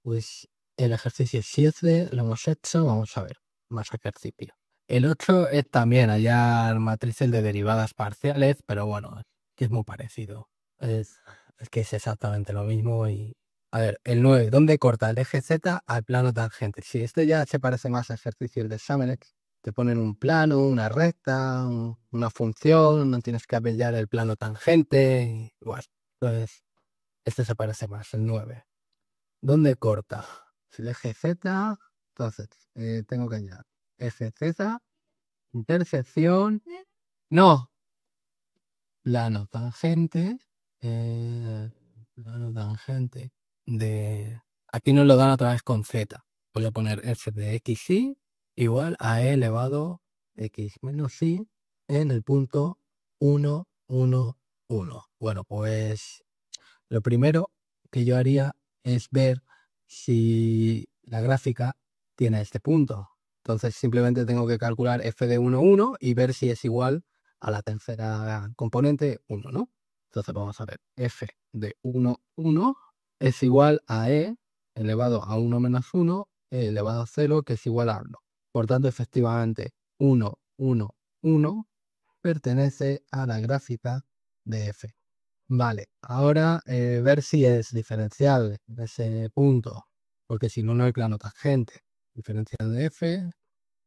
pues el ejercicio 7 lo hemos hecho, vamos a ver, más ejercicio. El 8 es también hallar matrices de derivadas parciales, pero bueno, que es muy parecido. Es, es que es exactamente lo mismo y... A ver, el 9, ¿dónde corta el eje Z al plano tangente? Si este ya se parece más a ejercicios de exámenes, te ponen un plano, una recta, una función, no tienes que hallar el plano tangente, y, bueno, entonces este se parece más, el 9. ¿Dónde corta? Si el eje Z, entonces tengo que hallar eje Z, intersección, no, plano tangente, plano tangente de... Aquí nos lo dan otra vez con Z. Voy a poner f de xy igual a e elevado x menos y en el punto 1, 1, 1. Bueno, pues lo primero que yo haría es ver si la gráfica tiene este punto. Entonces simplemente tengo que calcular f de 1, 1 y ver si es igual a la tercera componente 1, ¿no? Entonces vamos a ver, f de 1, 1 es igual a e elevado a 1 menos 1, e elevado a 0, que es igual a 1. Por tanto, efectivamente, 1, 1, 1 pertenece a la gráfica de f. Vale, ahora ver si es diferenciable de ese punto, porque si no, no hay plano tangente. Diferencial de f,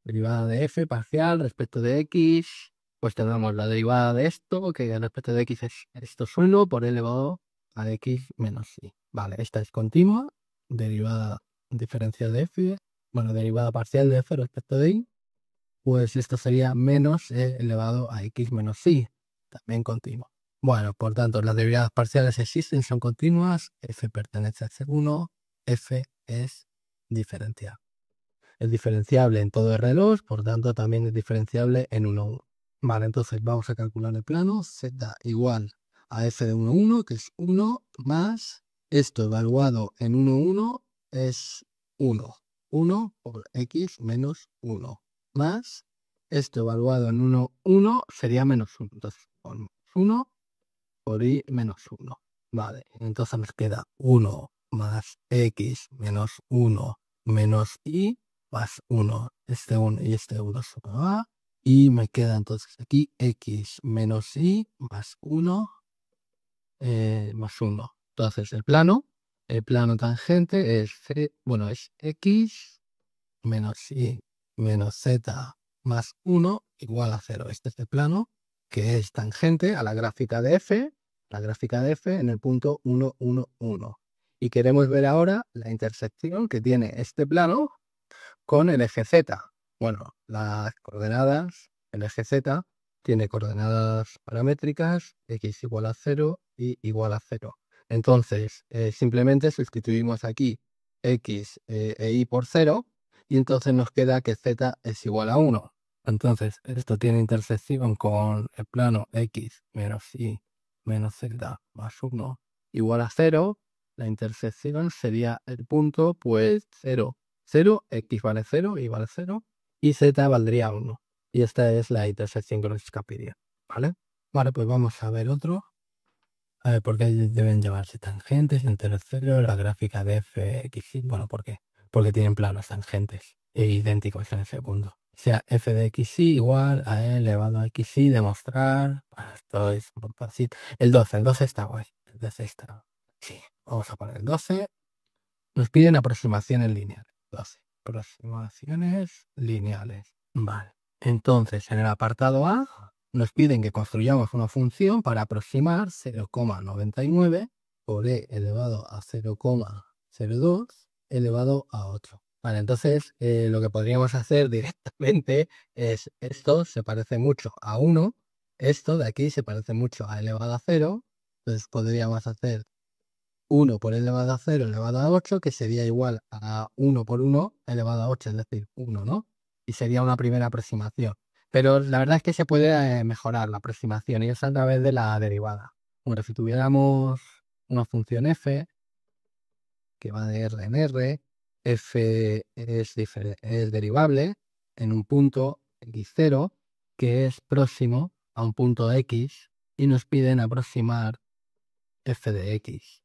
derivada de f parcial respecto de x, pues tenemos la derivada de esto, que respecto de x esto es 1 por elevado a x menos y. Vale, esta es continua, derivada diferencial de f, bueno, derivada parcial de f respecto de y, pues esto sería menos e elevado a x menos y, también continua. Bueno, por tanto, las derivadas parciales existen, son continuas, f pertenece a C1, f es diferencial. Es diferenciable en todo R2, por tanto también es diferenciable en 1, 1. Vale, entonces vamos a calcular el plano, z igual a f de 1, 1, que es 1 más esto evaluado en 1, 1 es 1. 1 por x menos 1 más esto evaluado en 1, 1 sería menos 1. Entonces ponemos 1 por y menos 1. Vale, entonces nos queda 1 más x menos 1 menos y más 1. Este 1 y este 1 se va. Y me queda entonces aquí x menos y más 1 más 1. Entonces el plano tangente es, bueno, es x menos y menos z más 1 igual a 0. Este es el plano que es tangente a la gráfica de f en el punto 1, 1, 1. Y queremos ver ahora la intersección que tiene este plano con el eje z. Bueno, las coordenadas, el eje z tiene coordenadas paramétricas, x igual a 0 y igual a 0. Entonces, simplemente sustituimos aquí x e y por 0 y entonces nos queda que z es igual a 1. Entonces, esto tiene intersección con el plano x menos y menos z más 1 igual a 0. La intersección sería el punto, pues, 0. 0, x vale 0, y vale 0, y z valdría 1. Y esta es la intersección que nos escaparía, ¿vale? Vale, pues vamos a ver otro. A ver, ¿por qué deben llamarse tangentes? En tercero, la gráfica de f, x, y. Bueno, ¿por qué? Porque tienen planos tangentes e idénticos en ese punto. O sea, f de xy igual a e elevado a xy, demostrar. Bueno, esto es muy fácil. El 12 está guay. El 12 está... Sí, vamos a poner el 12. Nos piden aproximaciones lineales. 12. Aproximaciones lineales. Vale. Entonces, en el apartado A, nos piden que construyamos una función para aproximar 0,99 por e elevado a 0,02 elevado a 8. Vale, entonces lo que podríamos hacer directamente es esto se parece mucho a 1, esto de aquí se parece mucho a elevado a 0, entonces podríamos hacer 1 por elevado a 0 elevado a 8, que sería igual a 1 por 1 elevado a 8, es decir, 1, ¿no? Y sería una primera aproximación. Pero la verdad es que se puede mejorar la aproximación y es a través de la derivada. Bueno, si tuviéramos una función f que va de r en r, f es derivable en un punto x0 que es próximo a un punto x y nos piden aproximar f de x.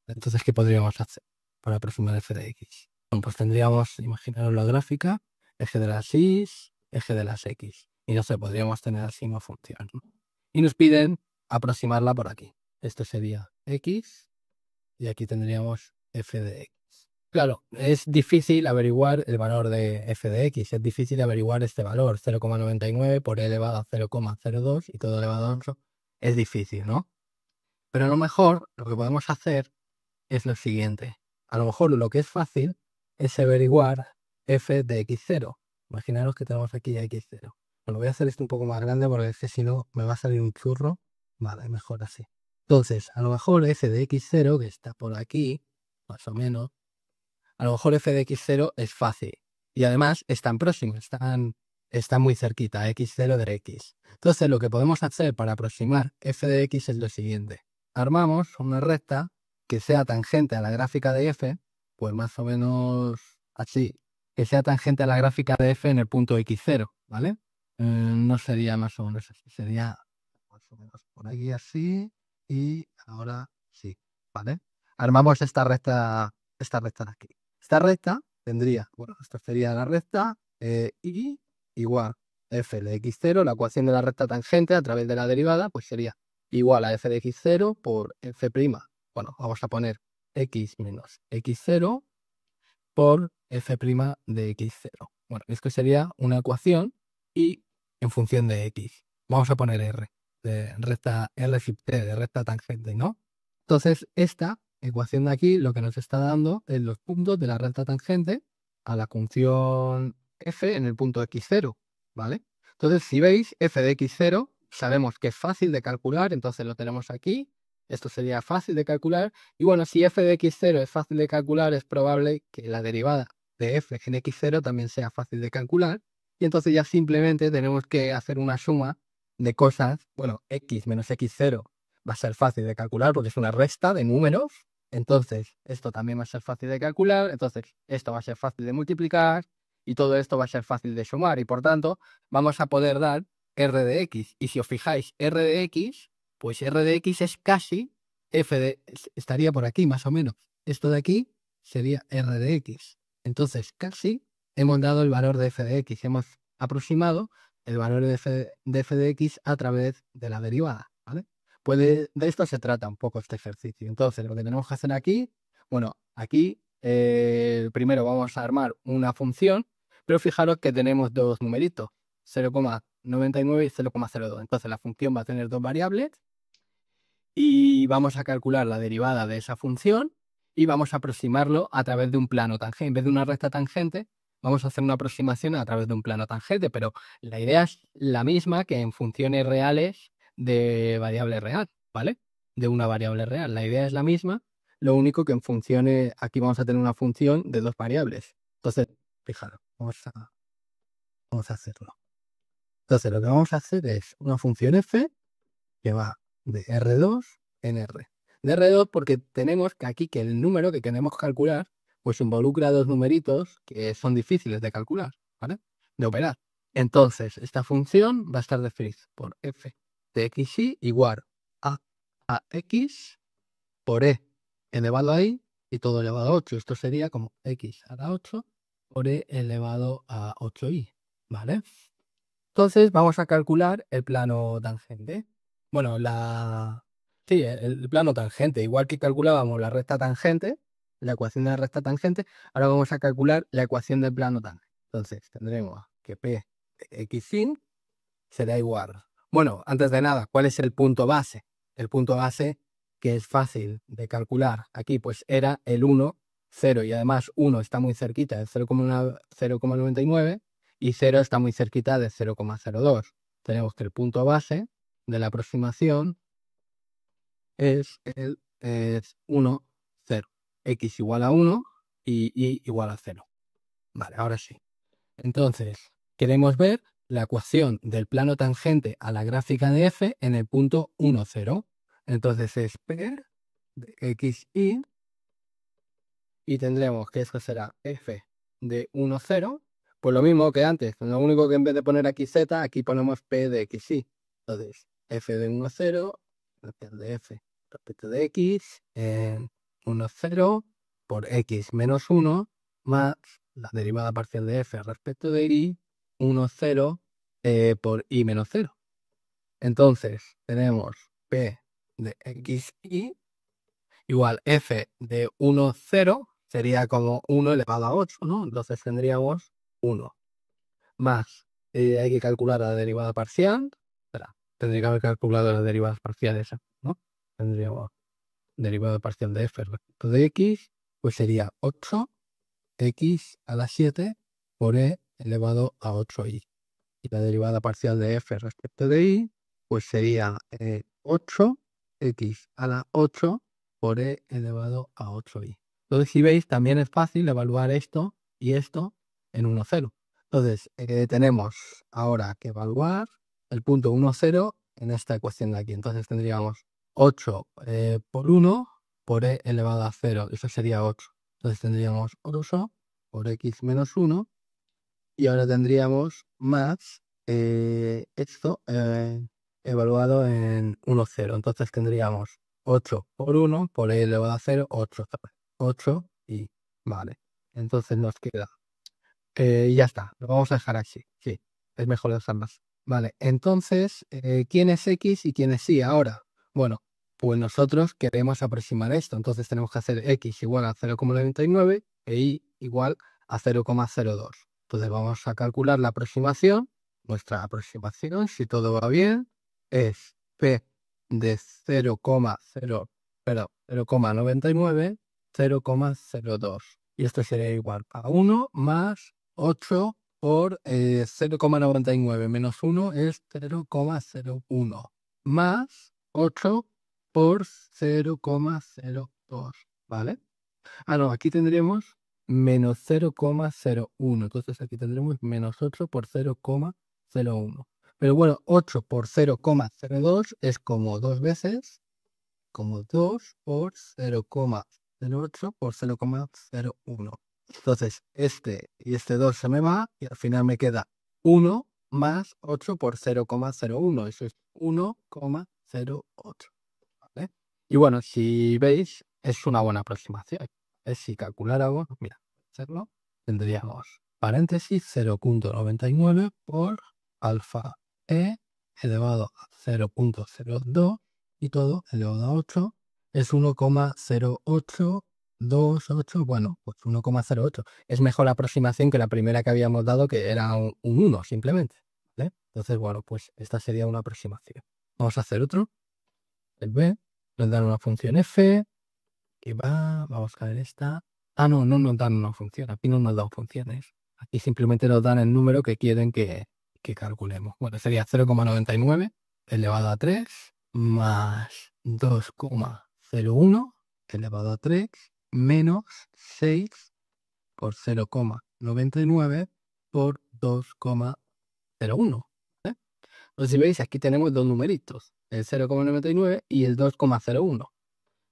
Entonces, ¿qué podríamos hacer para aproximar f de x? Bueno, pues tendríamos, imaginaros la gráfica, eje de las y, eje de las x. Y no sé, podríamos tener así una función, ¿no? Y nos piden aproximarla por aquí. Esto sería x y aquí tendríamos f de x. Claro, es difícil averiguar el valor de f de x, es difícil averiguar este valor, 0,99 por e elevado a 0,02 y todo elevado a 8, es difícil, ¿no? Pero a lo mejor lo que podemos hacer es lo siguiente. A lo mejor lo que es fácil es averiguar f de x0. Imaginaros que tenemos aquí x0. Bueno, voy a hacer esto un poco más grande porque es que si no me va a salir un churro. Vale, mejor así. Entonces, a lo mejor f de x0, que está por aquí, más o menos, a lo mejor f de x0 es fácil. Y además están próximos, están muy cerquita, x0 de x. Entonces, lo que podemos hacer para aproximar f de x es lo siguiente. Armamos una recta que sea tangente a la gráfica de f, pues más o menos así, que sea tangente a la gráfica de f en el punto x0, ¿vale? No sería más o menos así, sería más o menos por aquí así y ahora sí, ¿vale? Armamos esta recta de aquí. Esta recta tendría, bueno, esto sería la recta y igual f de x0, la ecuación de la recta tangente a través de la derivada, pues sería igual a f de x0 por f'. Bueno, vamos a poner x menos x0 por f' de x0. Bueno, esto sería una ecuación y en función de x. Vamos a poner r, de recta r sub t, de recta tangente, ¿no? Entonces, esta ecuación de aquí lo que nos está dando es los puntos de la recta tangente a la función f en el punto x0, ¿vale? Entonces, si veis, f de x0 sabemos que es fácil de calcular, entonces lo tenemos aquí. Esto sería fácil de calcular. Y bueno, si f de x0 es fácil de calcular, es probable que la derivada de f en x0 también sea fácil de calcular. Y entonces ya simplemente tenemos que hacer una suma de cosas. Bueno, x menos x0 va a ser fácil de calcular porque es una resta de números. Entonces, esto también va a ser fácil de calcular. Entonces, esto va a ser fácil de multiplicar. Y todo esto va a ser fácil de sumar. Y por tanto, vamos a poder dar r de x. Y si os fijáis, r de x, pues r de x es casi f de... estaría por aquí, más o menos. Esto de aquí sería r de x. Entonces, casi hemos dado el valor de f de x. Hemos aproximado el valor de f de x a través de la derivada, ¿vale? Pues de esto se trata un poco este ejercicio. Entonces, lo que tenemos que hacer aquí, bueno, aquí primero vamos a armar una función, pero fijaros que tenemos dos numeritos, 0,99 y 0,02. Entonces, la función va a tener dos variables y vamos a calcular la derivada de esa función y vamos a aproximarlo a través de un plano tangente. En vez de una recta tangente, vamos a hacer una aproximación a través de un plano tangente, pero la idea es la misma que en funciones reales de variable real, ¿vale? De una variable real. La idea es la misma, lo único que en funciones, aquí vamos a tener una función de dos variables. Entonces, fijaros, vamos a hacerlo. Entonces, lo que vamos a hacer es una función f que va de R2 en R. De R2 porque tenemos que aquí que el número que queremos calcular pues involucra dos numeritos que son difíciles de calcular, ¿vale? De operar. Entonces, esta función va a estar definida por f de xy igual a x por e elevado a y y todo elevado a 8. Esto sería como x a la 8 por e elevado a 8y, ¿vale? Entonces vamos a calcular el plano tangente. Bueno, sí, el plano tangente. Igual que calculábamos la recta tangente, la ecuación de la recta tangente, ahora vamos a calcular la ecuación del plano tangente. Entonces tendremos que P de x sin será igual. Bueno, antes de nada, ¿cuál es el punto base? El punto base que es fácil de calcular aquí, pues era el 1, 0, y además 1 está muy cerquita de 0,99 y 0 está muy cerquita de 0,02. Tenemos que el punto base de la aproximación es 1, 0. X igual a 1 y Y igual a 0. Vale, ahora sí. Entonces, queremos ver la ecuación del plano tangente a la gráfica de f en el punto 1, 0. Entonces es P de xy y tendremos que esto será f de 1, 0. Pues lo mismo que antes, lo único que en vez de poner aquí z, aquí ponemos p de xy. Entonces, f de 1, 0, de f respecto de x, 1, 0 por x menos 1 más la derivada parcial de f respecto de y, 1, 0 por y menos 0. Entonces tenemos p de xy igual f de 1, 0 sería como 1 elevado a 8, ¿no? Entonces tendríamos 1 más, hay que calcular la derivada parcial. Espera, tendría que haber calculado las derivadas parciales, ¿no? Tendríamos derivada parcial de f respecto de x, pues sería 8x a la 7 por e elevado a 8y. Y la derivada parcial de f respecto de y, pues sería 8x a la 8 por e elevado a 8y. Entonces, si veis, también es fácil evaluar esto y esto en 1, 0. Entonces, tenemos ahora que evaluar el punto 1, 0 en esta ecuación de aquí. Entonces tendríamos 8 por 1 por e elevado a 0. Eso sería 8. Entonces tendríamos 8 por x menos 1. Y ahora tendríamos más esto evaluado en 1, 0. Entonces tendríamos 8 por 1 por e elevado a 0, 8. 8 y vale. Entonces nos queda. Y ya está, lo vamos a dejar así. Sí, es mejor dejarlo así. Vale, entonces, ¿quién es x y quién es y ahora? Bueno, pues nosotros queremos aproximar esto. Entonces tenemos que hacer x igual a 0,99 e y igual a 0,02. Entonces vamos a calcular la aproximación. Nuestra aproximación, si todo va bien, es p de 0,0, perdón, 0,99, 0,02. Y esto sería igual a 1 más 8 por 0,99 menos 1 es 0,01 más 8 por 0,02, ¿vale? Ah, no, aquí tendremos menos 0,01. Entonces aquí tendremos menos 8 por 0,01. Pero bueno, 8 por 0,02 es como 2 veces, como 2 por 0,08 por 0,01. Entonces, este y este 2 se me va y al final me queda 1 más 8 por 0,01. Eso es 1,08. ¿Vale? Y bueno, si veis, es una buena aproximación. Si calculáramos, mira, hacerlo, tendríamos paréntesis 0,99 por alfa e elevado a 0,02 y todo elevado a 8 es 1,0828. Bueno, pues 1,08. Es mejor aproximación que la primera que habíamos dado, que era un 1 simplemente. ¿Vale? Entonces, bueno, pues esta sería una aproximación. Vamos a hacer otro. El B. Nos dan una función f que vamos a ver esta. Ah, no, no nos dan una función. Aquí no nos dan funciones. Aquí simplemente nos dan el número que quieren que calculemos. Bueno, sería 0,99 elevado a 3 más 2,01 elevado a 3 menos 6 por 0,99 por 2,01. Entonces, si veis, aquí tenemos dos numeritos, el 0,99 y el 2,01.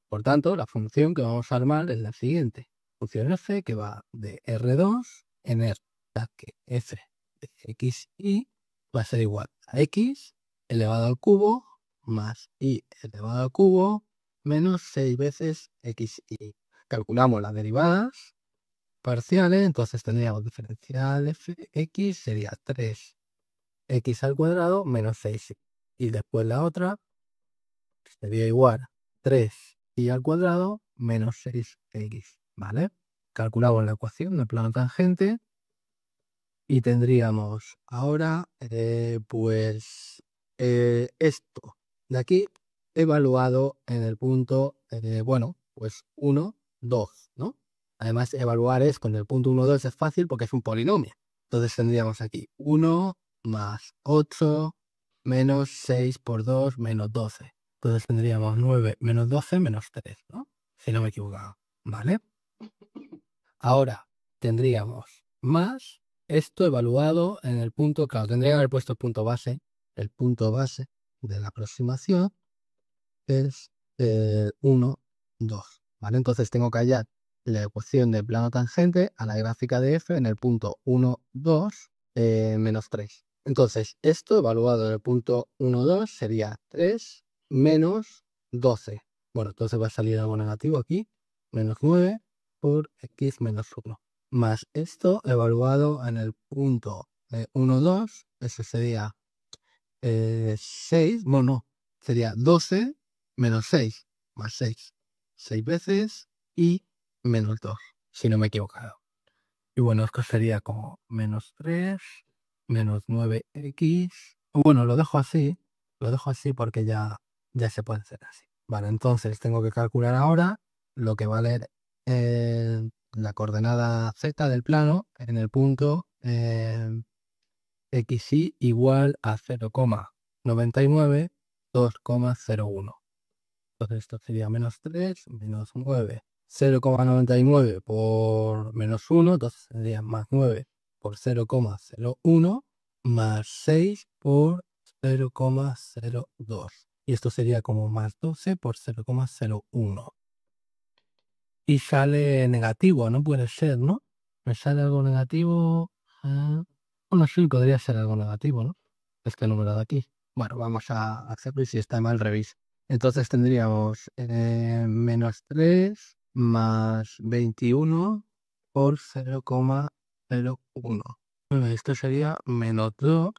Por tanto, la función que vamos a armar es la siguiente. Función f que va de R2 en R. O sea que f de xy va a ser igual a x elevado al cubo más y elevado al cubo menos 6 veces xy. Calculamos las derivadas parciales, entonces tendríamos diferencial f x sería 3x al cuadrado menos 6y. Y después la otra sería igual a 3y al cuadrado menos 6x, ¿vale? Calculamos la ecuación del plano tangente y tendríamos ahora, esto de aquí evaluado en el punto, bueno, pues 1, 2, ¿no? Además, evaluar es con el punto 1, 2 es fácil porque es un polinomio. Entonces tendríamos aquí 1 más 8 menos 6 por 2 menos 12. Entonces tendríamos 9 menos 12 menos 3, ¿no? Si no me he equivocado, ¿vale? Ahora tendríamos más esto evaluado en el punto, claro, tendría que haber puesto el punto base de la aproximación es 1, 2, ¿vale? Entonces tengo que hallar la ecuación de plano tangente a la gráfica de f en el punto 1, 2, menos 3. Entonces, esto evaluado en el punto 1, 2 sería 3 menos 12. Bueno, entonces va a salir algo negativo aquí. menos 9 por x menos 1. Más esto evaluado en el punto 1, 2, eso sería 6, bueno, no, sería 12 menos 6, más 6. 6 veces y menos 2, si no me he equivocado. Y bueno, esto sería como menos 3, menos 9x. Bueno, lo dejo así porque ya se puede hacer así. Vale, entonces tengo que calcular ahora lo que va a valer la coordenada z del plano en el punto xy igual a 0,99, 2,01. Entonces esto sería menos 3, menos 9, 0,99 por menos 1, entonces sería más 9 por 0,01 más 6 por 0,02. Y esto sería como más 12 por 0,01. Y sale negativo, no puede ser, ¿no? ¿Me sale algo negativo? Bueno, sí, podría ser algo negativo, ¿no? Este número de aquí. Bueno, vamos a hacerlo y si está mal, revisa. Entonces tendríamos menos 3 más 21 por 0,01. Bueno, esto sería menos 2,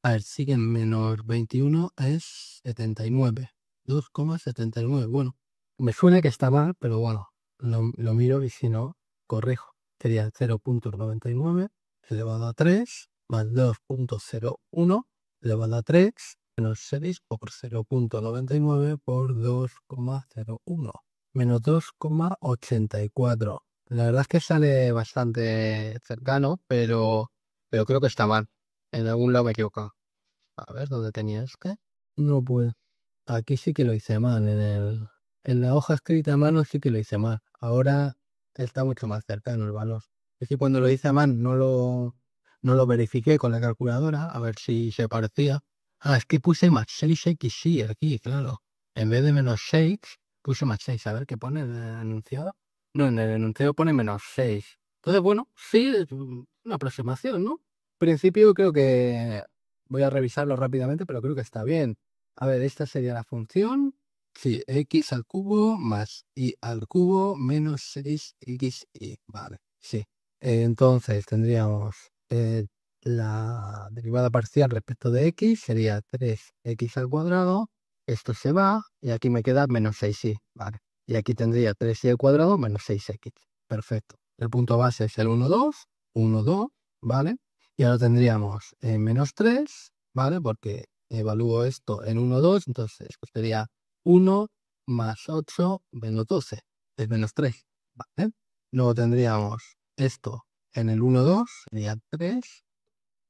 a ver, sigue menos 21 es 79. 2,79. Bueno, me suena que está mal, pero bueno, lo miro y si no, corrijo. Sería 0,99 elevado a 3 más 2,01 elevado a 3 menos 6 por 0,99 por 2,01 menos 2,84. La verdad es que sale bastante cercano, pero creo que está mal. En algún lado me he equivocado. A ver, ¿dónde tenía este? No puedo. Aquí sí que lo hice mal. En la hoja escrita a mano sí que lo hice mal. Ahora está mucho más cercano el valor. Es que cuando lo hice a mano no lo verifiqué con la calculadora a ver si se parecía. Ah, es que puse más 6xy aquí, claro. En vez de menos 6, puse más 6. A ver qué pone en el enunciado. No, en el enunciado pone menos 6. Entonces, bueno, sí, es una aproximación, ¿no? En principio creo que voy a revisarlo rápidamente, pero creo que está bien. A ver, esta sería la función. Sí, x al cubo más y al cubo menos 6xy. Vale, sí. Entonces tendríamos la derivada parcial respecto de x sería 3x al cuadrado. Esto se va y aquí me queda menos 6y. Vale. Y aquí tendría 3y al cuadrado menos 6x. Perfecto. El punto base es el 1, 2, 1, 2, ¿vale? Y ahora tendríamos menos 3, ¿vale? Porque evalúo esto en 1, 2, entonces pues sería 1 más 8 menos 12, es menos 3, ¿vale? Luego tendríamos esto en el 1, 2, sería 3,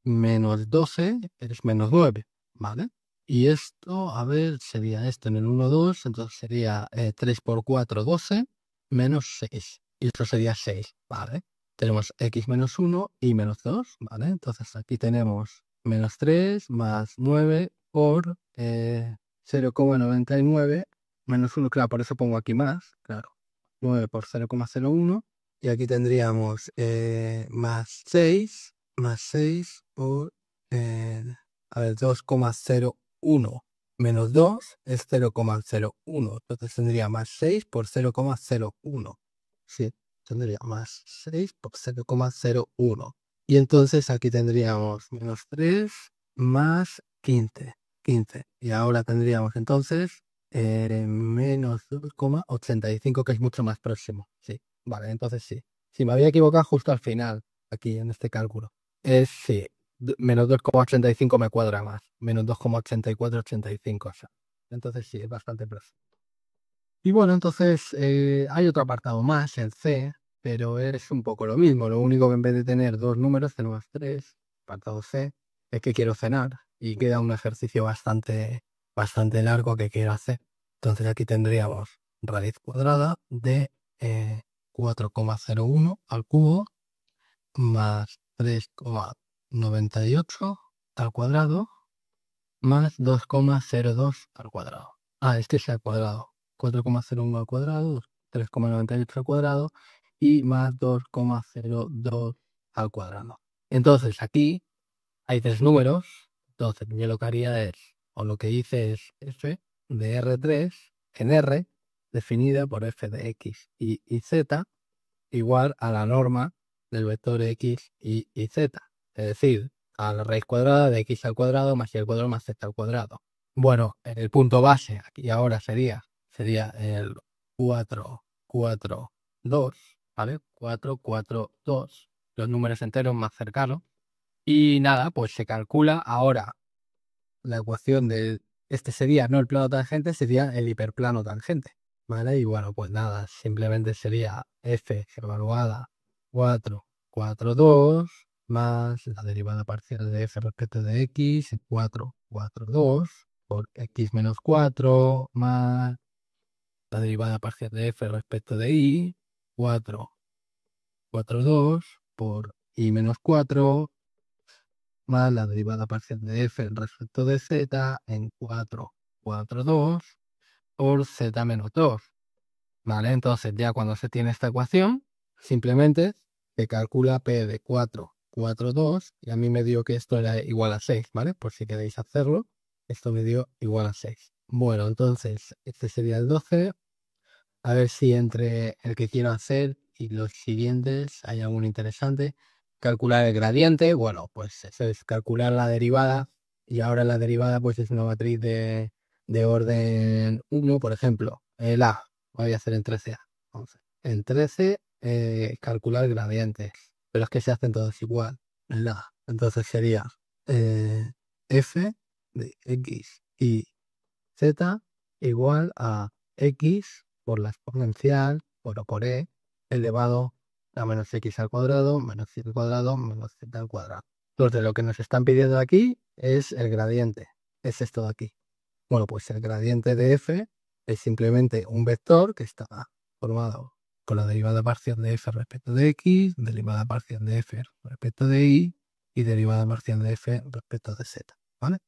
menos 12 es menos 9, ¿vale? Y esto, a ver, sería esto en el 1, 2, entonces sería 3 por 4, 12, menos 6. Y esto sería 6, ¿vale? Tenemos x menos 1 y menos 2, ¿vale? Entonces aquí tenemos menos 3 más 9 por 0,99 menos 1, claro, por eso pongo aquí más, claro. 9 por 0,01 y aquí tendríamos más 6 por, a ver, 2,01 menos 2 es 0,01. Entonces tendría más 6 por 0,01. Sí, tendría más 6 por 0,01. Y entonces aquí tendríamos menos 3 más 15. 15. Y ahora tendríamos entonces menos 2,85, que es mucho más próximo. Sí, vale, entonces sí. Si me había equivocado justo al final, aquí en este cálculo. Es sí, menos 2,85 me cuadra más. Menos 2,84, 85. O sea. Entonces sí, es bastante próximo. Y bueno, entonces hay otro apartado más, el C, pero es un poco lo mismo. Lo único que en vez de tener dos números, tenemos tres. Apartado C, es que quiero cenar y queda un ejercicio bastante largo que quiero hacer. Entonces aquí tendríamos raíz cuadrada de 4,01 al cubo más 3,98 al cuadrado más 2,02 al cuadrado. Ah, este es al cuadrado. 4,01 al cuadrado, 3,98 al cuadrado y más 2,02 al cuadrado. Entonces aquí hay tres números. Entonces yo lo que haría es, o lo que hice es f de R3 en R, definida por f de x, y z igual a la norma del vector x, y z. Es decir, a la raíz cuadrada de x al cuadrado más y al cuadrado más z al cuadrado. Bueno, el punto base aquí ahora sería el 4, 4, 2, ¿vale? 4, 4, 2, los números enteros más cercanos. Y nada, pues se calcula ahora la ecuación de este sería no el plano tangente, sería el hiperplano tangente, ¿vale? Y bueno, pues nada, simplemente sería f evaluada 4, 4, 2 más la derivada parcial de f respecto de x, 4, 4, 2 por x menos 4 más la derivada parcial de f respecto de y, 4, 4, 2 por y menos 4 más la derivada parcial de f respecto de z en 4, 4, 2 por z menos 2. ¿Vale? Entonces ya cuando se tiene esta ecuación, simplemente se calcula p de 4, 4, 2 y a mí me dio que esto era igual a 6, ¿vale? Por si queréis hacerlo, esto me dio igual a 6. Bueno, entonces este sería el 12. A ver si entre el que quiero hacer y los siguientes hay alguno interesante. Calcular el gradiente, bueno, pues eso es calcular la derivada, y ahora la derivada pues es una matriz de orden 1, por ejemplo, el A, voy a hacer en 13A. Vamos a ver. En 13, calcular gradientes, pero es que se hacen todos igual, el A. Entonces sería f de x y z igual a x por la exponencial por e elevado a menos x al cuadrado menos y al cuadrado menos z al cuadrado. Entonces lo que nos están pidiendo aquí es el gradiente, es esto de aquí. Bueno, pues el gradiente de f es simplemente un vector que está formado por la derivada parcial de f respecto de x, derivada parcial de f respecto de y derivada parcial de f respecto de z, ¿vale?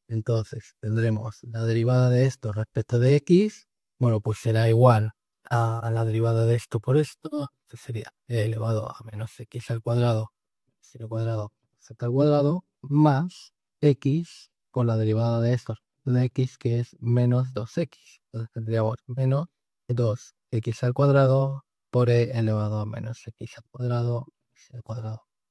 Entonces tendremos la derivada de esto respecto de x, bueno, pues será igual a la derivada de esto por esto, que sería e elevado a menos x al cuadrado, al cuadrado, z al cuadrado, más x con la derivada de esto de x, que es menos 2x. Entonces tendríamos menos 2x al cuadrado por e elevado a menos x al cuadrado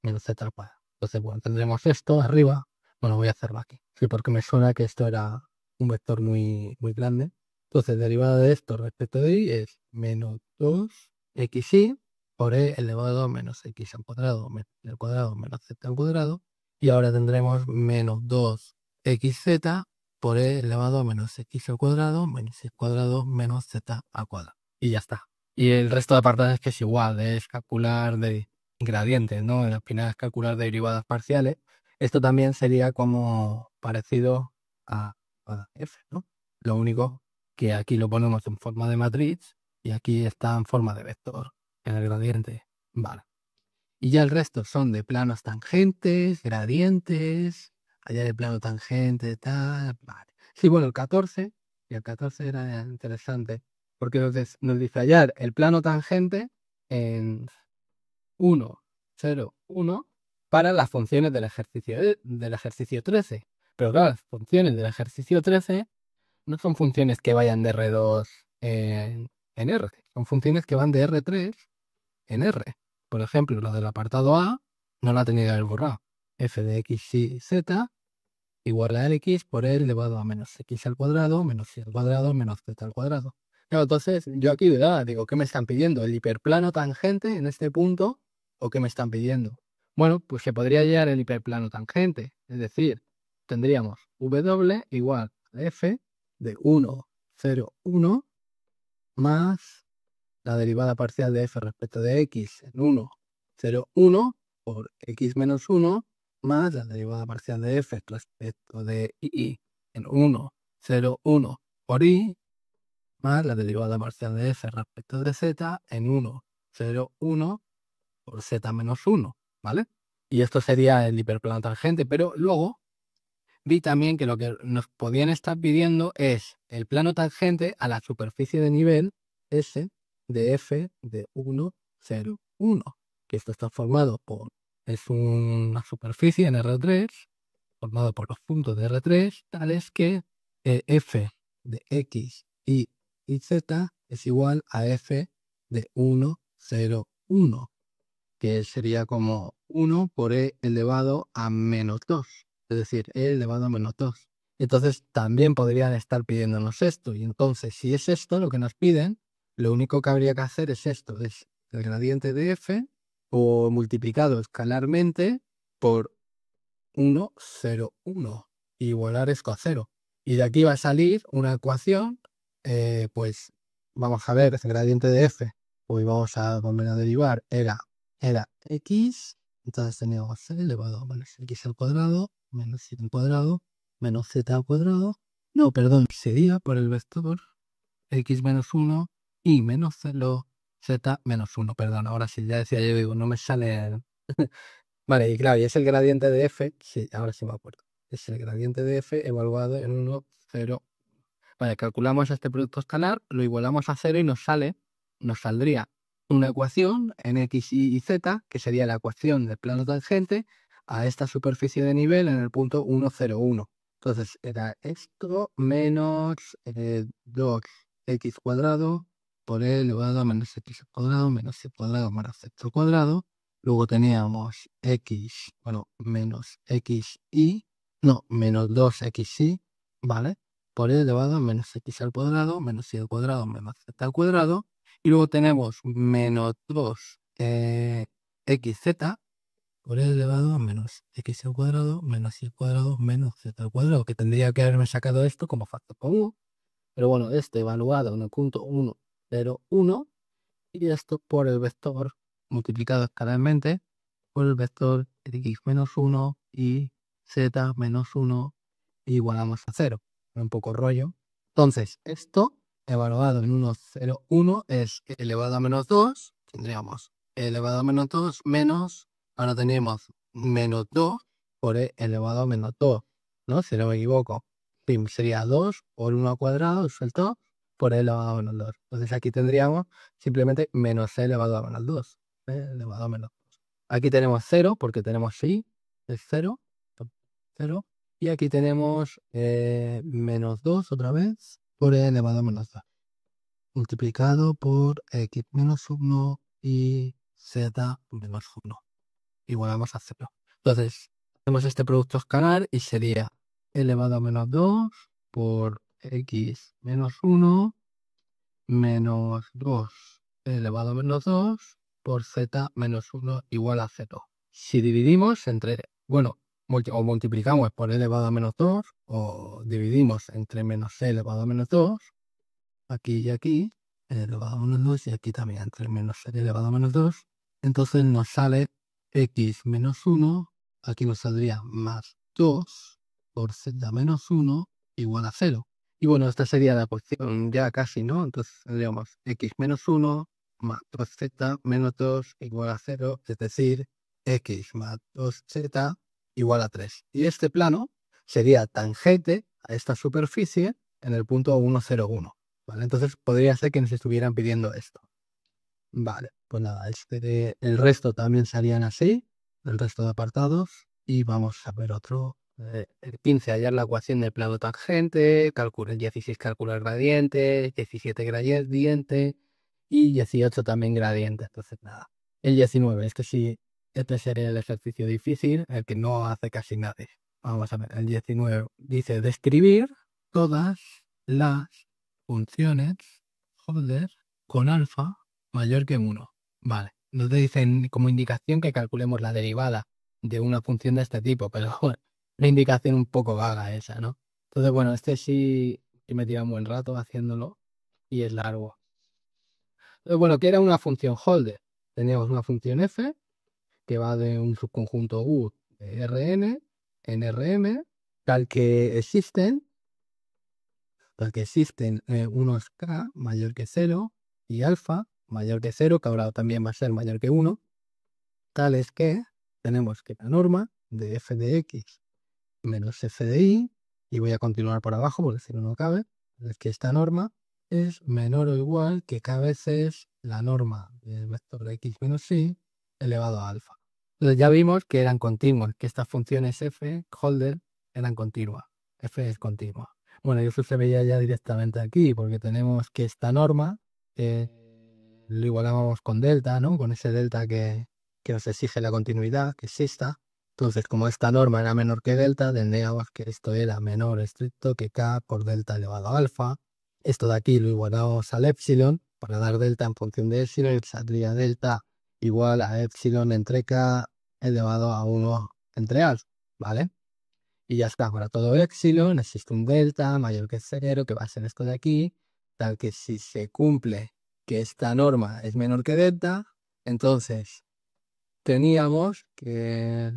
menos z al cuadrado. Entonces, bueno, tendremos esto arriba. Bueno, voy a hacerlo aquí. Sí, porque me suena que esto era un vector muy, muy grande. Entonces, derivada de esto respecto de y es menos 2xy por e elevado a menos x al cuadrado menos z al cuadrado. Y ahora tendremos menos 2xz por e elevado a menos x al cuadrado menos x cuadrado menos z al cuadrado. Y ya está. Y el resto de apartados que es igual, es calcular de gradientes, ¿no? Al final es calcular derivadas parciales. Esto también sería como parecido a f, ¿no? Lo único que aquí lo ponemos en forma de matriz y aquí está en forma de vector en el gradiente. Vale. Y ya el resto son de planos tangentes, gradientes, allá de plano tangente, tal. Vale. Sí, bueno, el 14 era interesante porque nos dice hallar el plano tangente en 1, 0, 1 para las funciones del ejercicio 13. Pero claro, las funciones del ejercicio 13 no son funciones que vayan de R2 en R, son funciones que van de R3 en R. Por ejemplo, la del apartado A no la tenía que haber borrado. F de x y z igual a x por e elevado a menos x al cuadrado menos y al cuadrado menos z al cuadrado. Claro, entonces yo aquí digo, ¿qué me están pidiendo? ¿El hiperplano tangente en este punto o qué me están pidiendo? Bueno, pues se podría hallar el hiperplano tangente, es decir, tendríamos w igual a f de 1, 0, 1 más la derivada parcial de f respecto de x en 1, 0, 1 por x menos 1 más la derivada parcial de f respecto de y en 1, 0, 1 por y más la derivada parcial de f respecto de z en 1, 0, 1 por z menos 1, ¿vale? Y esto sería el hiperplano tangente, pero luego vi también que lo que nos podían estar pidiendo es el plano tangente a la superficie de nivel S de f de 1, 0, 1. Que esto está formado es una superficie en R3, formado por los puntos de R3, tales que f de x y z es igual a f de 1, 0, 1, que sería como 1 por e elevado a menos 2, es decir, e elevado a menos 2. Entonces también podrían estar pidiéndonos esto, y entonces si es esto lo que nos piden, lo único que habría que hacer es esto, es el gradiente de f o multiplicado escalarmente por 1, 0, 1, igualar esto a 0. Y de aquí va a salir una ecuación, pues vamos a ver, ese gradiente de f, pues vamos a volver a derivar, era x, entonces teníamos e elevado a menos x al cuadrado, menos y al cuadrado, menos z al cuadrado, no, perdón, sería por el vector x menos 1 y menos 0, z menos 1, perdón, ahora sí, ya decía yo, digo, no me sale... Vale, y claro, y es el gradiente de f, sí, ahora sí me acuerdo, es el gradiente de f evaluado en 1, 0. Vale, calculamos este producto escalar, lo igualamos a 0 y nos saldría una ecuación en x, y z, que sería la ecuación del plano tangente a esta superficie de nivel en el punto 1, 0, 1. Entonces era esto menos 2x cuadrado por e elevado a menos x al cuadrado menos y cuadrado menos z al cuadrado. Luego teníamos x, bueno, menos xy, no, menos 2xy, ¿vale? Por e elevado a menos x al cuadrado, menos y al cuadrado, menos z al cuadrado. Y luego tenemos menos 2 xz por e elevado a menos x al cuadrado, menos y al cuadrado, menos z al cuadrado, que tendría que haberme sacado esto como factor común. Pero bueno, este evaluado en el punto 1, 0, 1, y esto por el vector multiplicado escalarmente por el vector x menos 1 y z menos 1 igualamos a 0. Un poco rollo. Entonces, esto evaluado en 1, 0, 1 es elevado a menos 2. Tendríamos elevado a menos 2 menos, ahora tenemos menos 2 por e elevado a menos 2, ¿no? Si no me equivoco. Sería 2 por 1 al cuadrado, suelto, por e elevado a menos 2. Entonces aquí tendríamos simplemente menos e elevado a menos 2. E elevado a menos 2. Aquí tenemos 0 porque tenemos y, es 0, 0. Y aquí tenemos menos 2 otra vez por e elevado a menos 2. Multiplicado por x menos 1 y z menos 1. Igualamos a 0. Entonces, hacemos este producto escalar y sería elevado a menos 2 por x menos 1 menos 2 elevado a menos 2 por z menos 1 igual a 0. Si dividimos entre, bueno, o multiplicamos por e elevado a menos 2 o dividimos entre menos e elevado a menos 2, aquí y aquí, e elevado a menos 2 y aquí también entre menos e elevado a menos 2, entonces nos sale x menos 1, aquí nos saldría más 2 por z menos 1 igual a 0. Y bueno, esta sería la cuestión ya casi, ¿no? Entonces tendríamos x menos 1 más 2z menos 2 igual a 0, es decir, x más 2z igual a 3. Y este plano sería tangente a esta superficie en el punto 1, 0, 1. ¿Vale? Entonces podría ser que nos estuvieran pidiendo esto. Vale, pues nada, el resto también serían así, el resto de apartados. Y vamos a ver otro. El 15, hallar la ecuación del plano tangente. El 16, calcular gradiente. 17, gradiente. Y 18 también gradiente. Entonces nada. El 19, este sería el ejercicio difícil, el que no hace casi nadie. Vamos a ver, el 19 dice describir todas las funciones Holder con alfa mayor que 1. Vale, nos dicen como indicación que calculemos la derivada de una función de este tipo, pero bueno, una indicación un poco vaga esa, ¿no? Entonces, bueno, este sí que me tira un buen rato haciéndolo y es largo. Entonces, bueno, ¿qué era una función Holder? Teníamos una función f que va de un subconjunto U de Rn en Rm, tal que existen unos k mayor que 0 y alfa mayor que 0, que ahora también va a ser mayor que 1, tales que tenemos que la norma de f de x menos f de y, y voy a continuar por abajo porque si no, no cabe, es que esta norma es menor o igual que k veces la norma del vector de x menos y elevado a alfa. Entonces ya vimos que eran continuas, que estas funciones f, Holder, eran continuas. F es continua. Bueno, y eso se veía ya directamente aquí, porque tenemos que esta norma lo igualábamos con delta, ¿no? Con ese delta que nos exige la continuidad, que exista. Entonces, como esta norma era menor que delta, tendríamos que esto era menor estricto que k por delta elevado a alfa. Esto de aquí lo igualamos al epsilon para dar delta en función de epsilon y saldría delta igual a epsilon entre k elevado a 1 entre alfa, ¿vale? Y ya está, para todo epsilon existe un delta mayor que 0, que va a ser esto de aquí, tal que si se cumple que esta norma es menor que delta, entonces teníamos que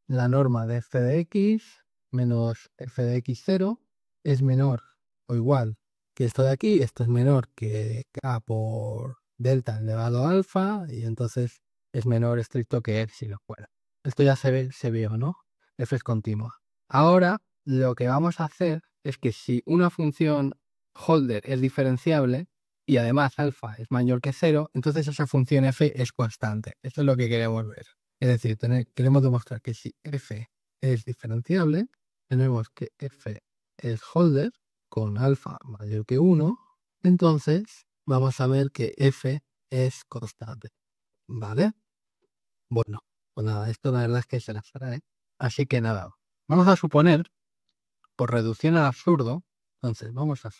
la norma de f de x menos f de x0 es menor o igual que esto de aquí, esto es menor que k por delta elevado a alfa, y entonces es menor estricto que epsilon. Bueno, esto ya se vio, ¿no? F es continua. Ahora lo que vamos a hacer es que si una función holder es diferenciable y además alfa es mayor que 0, entonces esa función f es constante. Esto es lo que queremos ver. Es decir, queremos demostrar que si f es diferenciable, tenemos que f es holder con alfa mayor que 1, entonces vamos a ver que f es constante. ¿Vale? Bueno, pues nada, esto la verdad es que se las hará, ¿eh? Así que nada, vamos a suponer, por reducción al absurdo, entonces vamos a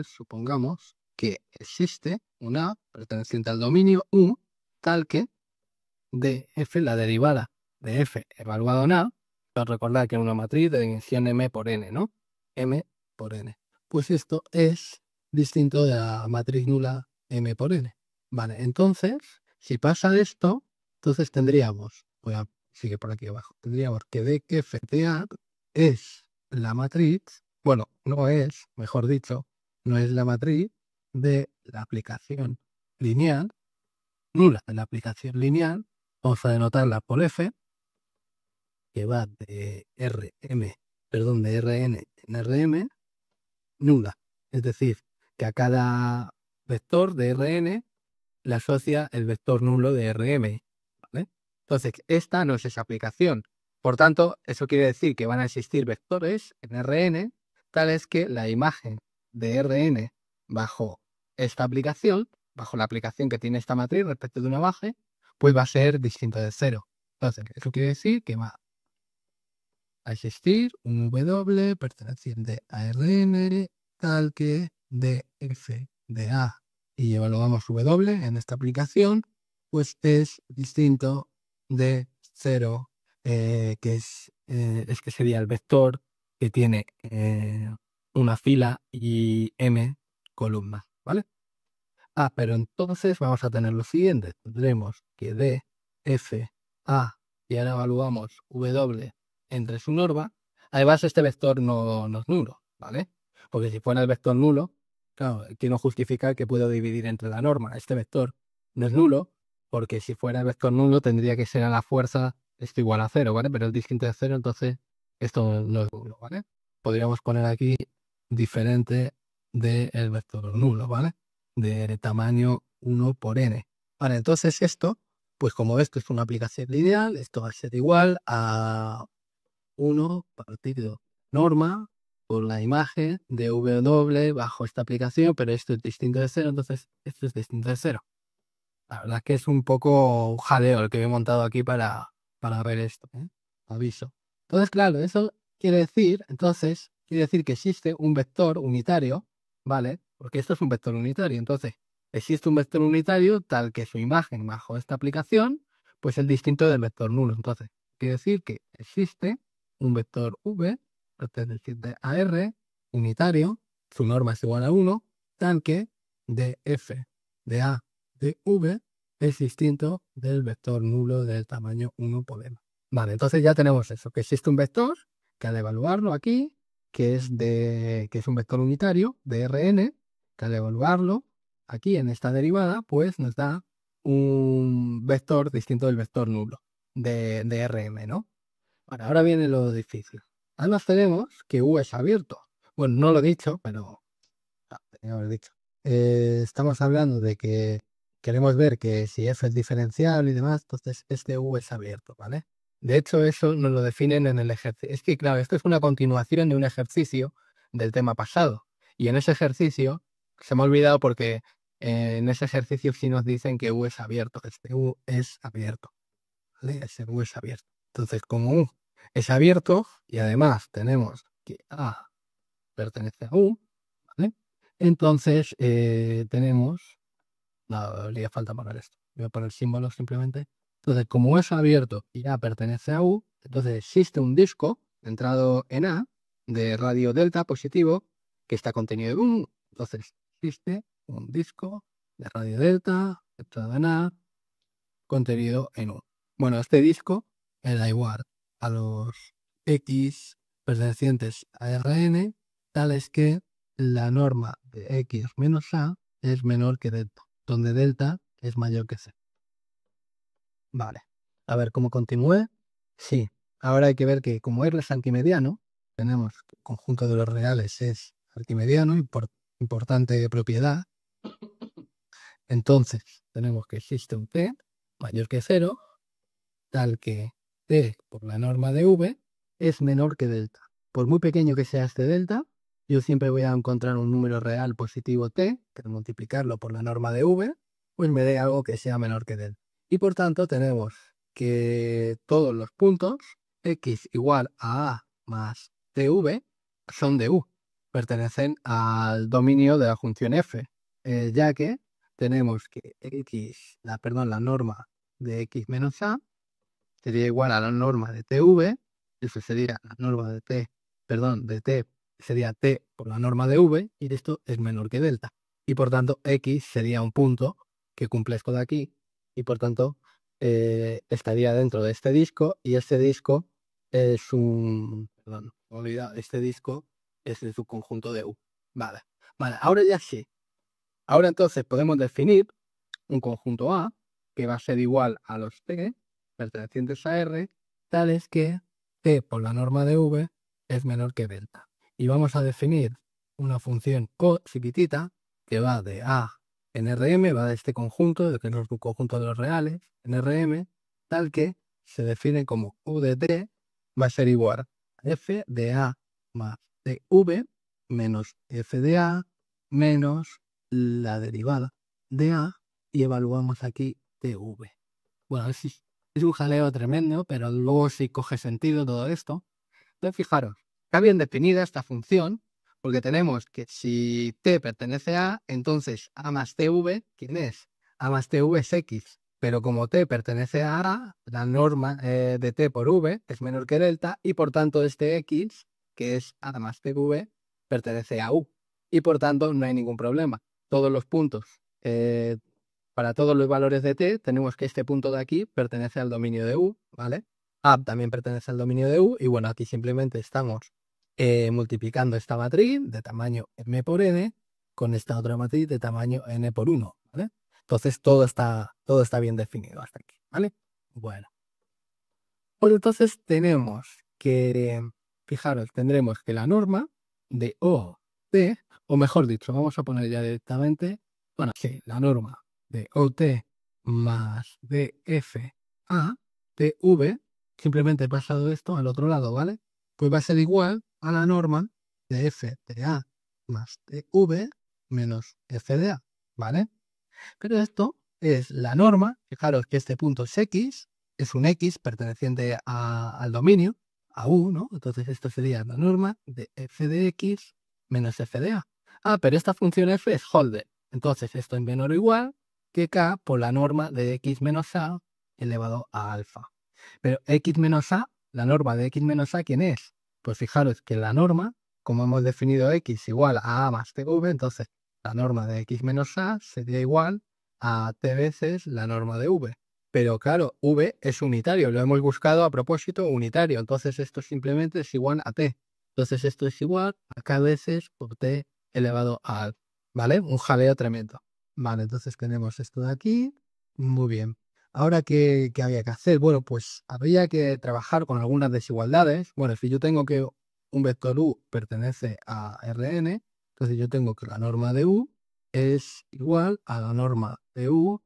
supongamos que existe una perteneciente al dominio U tal que de f, la derivada de f evaluado en A, recordar que es una matriz de dimensión m por n, ¿no? M por n. Pues esto es distinto de la matriz nula m por n. Vale, entonces, si pasa esto, entonces tendríamos, sigue por aquí abajo, tendríamos que de que f de A es la matriz, bueno, no es, mejor dicho, no es la matriz de la aplicación lineal, nula de la aplicación lineal. Vamos a denotarla por f, que va de de Rn en Rm, nula. Es decir, que a cada vector de Rn le asocia el vector nulo de Rm, ¿vale? Entonces, esta no es esa aplicación. Por tanto, eso quiere decir que van a existir vectores en Rn tales que la imagen de Rn bajo esta aplicación, bajo la aplicación que tiene esta matriz respecto de una base, pues va a ser distinto de 0. Entonces, eso quiere decir que va a existir un W perteneciente a Rn tal que de f de A y evaluamos W en esta aplicación, pues es distinto de 0, que es que sería el vector que tiene una fila y m columnas, ¿vale? Pero entonces vamos a tener lo siguiente, tendremos que de f a, y ahora evaluamos W entre su norma, además este vector no es nulo, ¿vale? Porque si fuera el vector nulo, claro, quiero justificar que puedo dividir entre la norma. Este vector no es nulo, porque si fuera el vector nulo tendría que ser a la fuerza esto igual a 0, ¿vale? Pero es distinto de 0, entonces esto no es nulo, ¿vale? Podríamos poner aquí diferente del vector nulo, ¿vale? De tamaño 1 por n. Vale, entonces esto, pues como esto es una aplicación lineal, esto va a ser igual a 1 partido norma por la imagen de W bajo esta aplicación, pero esto es distinto de 0, entonces esto es distinto de 0. La verdad es que es un poco un jaleo el que he montado aquí para ver esto, ¿eh? Aviso. Entonces, claro, eso quiere decir que existe un vector unitario, ¿vale? Porque esto es un vector unitario. Entonces, existe un vector unitario tal que su imagen bajo esta aplicación, pues es distinto del vector nulo. Entonces, quiere decir que existe un vector v perteneciente a R unitario, su norma es igual a 1, tal que de f de A de v es distinto del vector nulo del tamaño 1 por m. Vale, entonces ya tenemos eso, que existe un vector que al evaluarlo aquí, que es un vector unitario de Rn, que al evaluarlo aquí en esta derivada, pues nos da un vector distinto del vector nulo de Rm, ¿no? Vale, ahora viene lo difícil. Además tenemos que U es abierto. Bueno, no lo he dicho, pero tenía que haber dicho. Estamos hablando de que queremos ver que si f es diferenciable y demás, entonces este U es abierto, ¿vale? De hecho, eso nos lo definen en el ejercicio. Es que, claro, esto es una continuación de un ejercicio del tema pasado. Y en ese ejercicio se me ha olvidado porque En ese ejercicio sí nos dicen que U es abierto, este U es abierto, ¿vale? Ese U es abierto. Entonces, como U es abierto y además tenemos que A pertenece a U, ¿vale? Entonces tenemos, no, haría falta poner esto, voy a poner símbolos simplemente. Entonces, como U es abierto y A pertenece a U, entonces existe un disco centrado en A de radio delta positivo que está contenido en U. Entonces, existe un disco de radio delta centrado en A contenido en U. Bueno, este disco era igual a los X pertenecientes a Rn, tales que la norma de X menos A es menor que delta, donde delta es mayor que C. Vale. A ver, ¿cómo continúe? Sí. Ahora hay que ver que como R es arquimediano, tenemos que el conjunto de los reales es arquimediano, importante propiedad. Entonces, tenemos que existe un T mayor que 0, tal que T por la norma de V es menor que delta. Por muy pequeño que sea este delta, yo siempre voy a encontrar un número real positivo T, que al multiplicarlo por la norma de V, pues me dé algo que sea menor que delta. Y por tanto tenemos que todos los puntos X igual a A más TV son de U, pertenecen al dominio de la función F, ya que tenemos que la norma de X menos A sería igual a la norma de TV, eso sería la norma de T, de T sería T por la norma de V, y esto es menor que delta. Y por tanto, X sería un punto que cumple esto de aquí, y por tanto, estaría dentro de este disco, y este disco es este disco es el subconjunto de U. Vale, ahora ya sí. Ahora entonces podemos definir un conjunto A que va a ser igual a los T pertenecientes a R, tales que T por la norma de V es menor que delta. Y vamos a definir una función O chiquitita que va de A en Rm, va de este conjunto, que es el conjunto de los reales, en Rm, tal que se define como U de T va a ser igual a F de A más dV menos F de A menos la derivada de A, y evaluamos aquí TV. Bueno, es un jaleo tremendo, pero luego sí coge sentido todo esto. Entonces, fijaros, está bien definida esta función, porque tenemos que si T pertenece a A, entonces A más TV, ¿quién es? A más TV es X, pero como T pertenece a A, la norma de T por V es menor que delta, y por tanto este X, que es A más TV, pertenece a U, y por tanto no hay ningún problema. Todos los puntos, para todos los valores de T, tenemos que este punto de aquí pertenece al dominio de U, ¿vale? A también pertenece al dominio de U, y bueno, aquí simplemente estamos multiplicando esta matriz de tamaño m por n con esta otra matriz de tamaño n por 1, ¿vale? Entonces todo está bien definido hasta aquí, ¿vale? Bueno, pues entonces tenemos que, fijaros, tendremos que la norma de O T, o mejor dicho, vamos a poner ya directamente, bueno, sí, la norma de OT más DF A TV, simplemente he pasado esto al otro lado, ¿vale? Pues va a ser igual a la norma de F de A más TV menos F de A, ¿vale? Pero esto es la norma, fijaros que este punto es X, es un X perteneciente al dominio, a U, ¿no? Entonces esto sería la norma de F de X menos F de A. Ah, pero esta función F es Holder, entonces esto es menor o igual que K por la norma de X menos A elevado a alfa. Pero X menos A, la norma de X menos A, ¿quién es? Pues fijaros que la norma, como hemos definido X igual a más TV, entonces la norma de X menos A sería igual a T veces la norma de V. Pero claro, V es unitario, lo hemos buscado a propósito unitario, entonces esto simplemente es igual a T. Entonces esto es igual a K veces por T elevado a alfa, ¿vale? Un jaleo tremendo. Vale, entonces tenemos esto de aquí. Muy bien. Ahora, ¿qué había que hacer? Bueno, pues habría que trabajar con algunas desigualdades. Bueno, si yo tengo que un vector U pertenece a Rn, entonces yo tengo que la norma de U es igual a la norma de U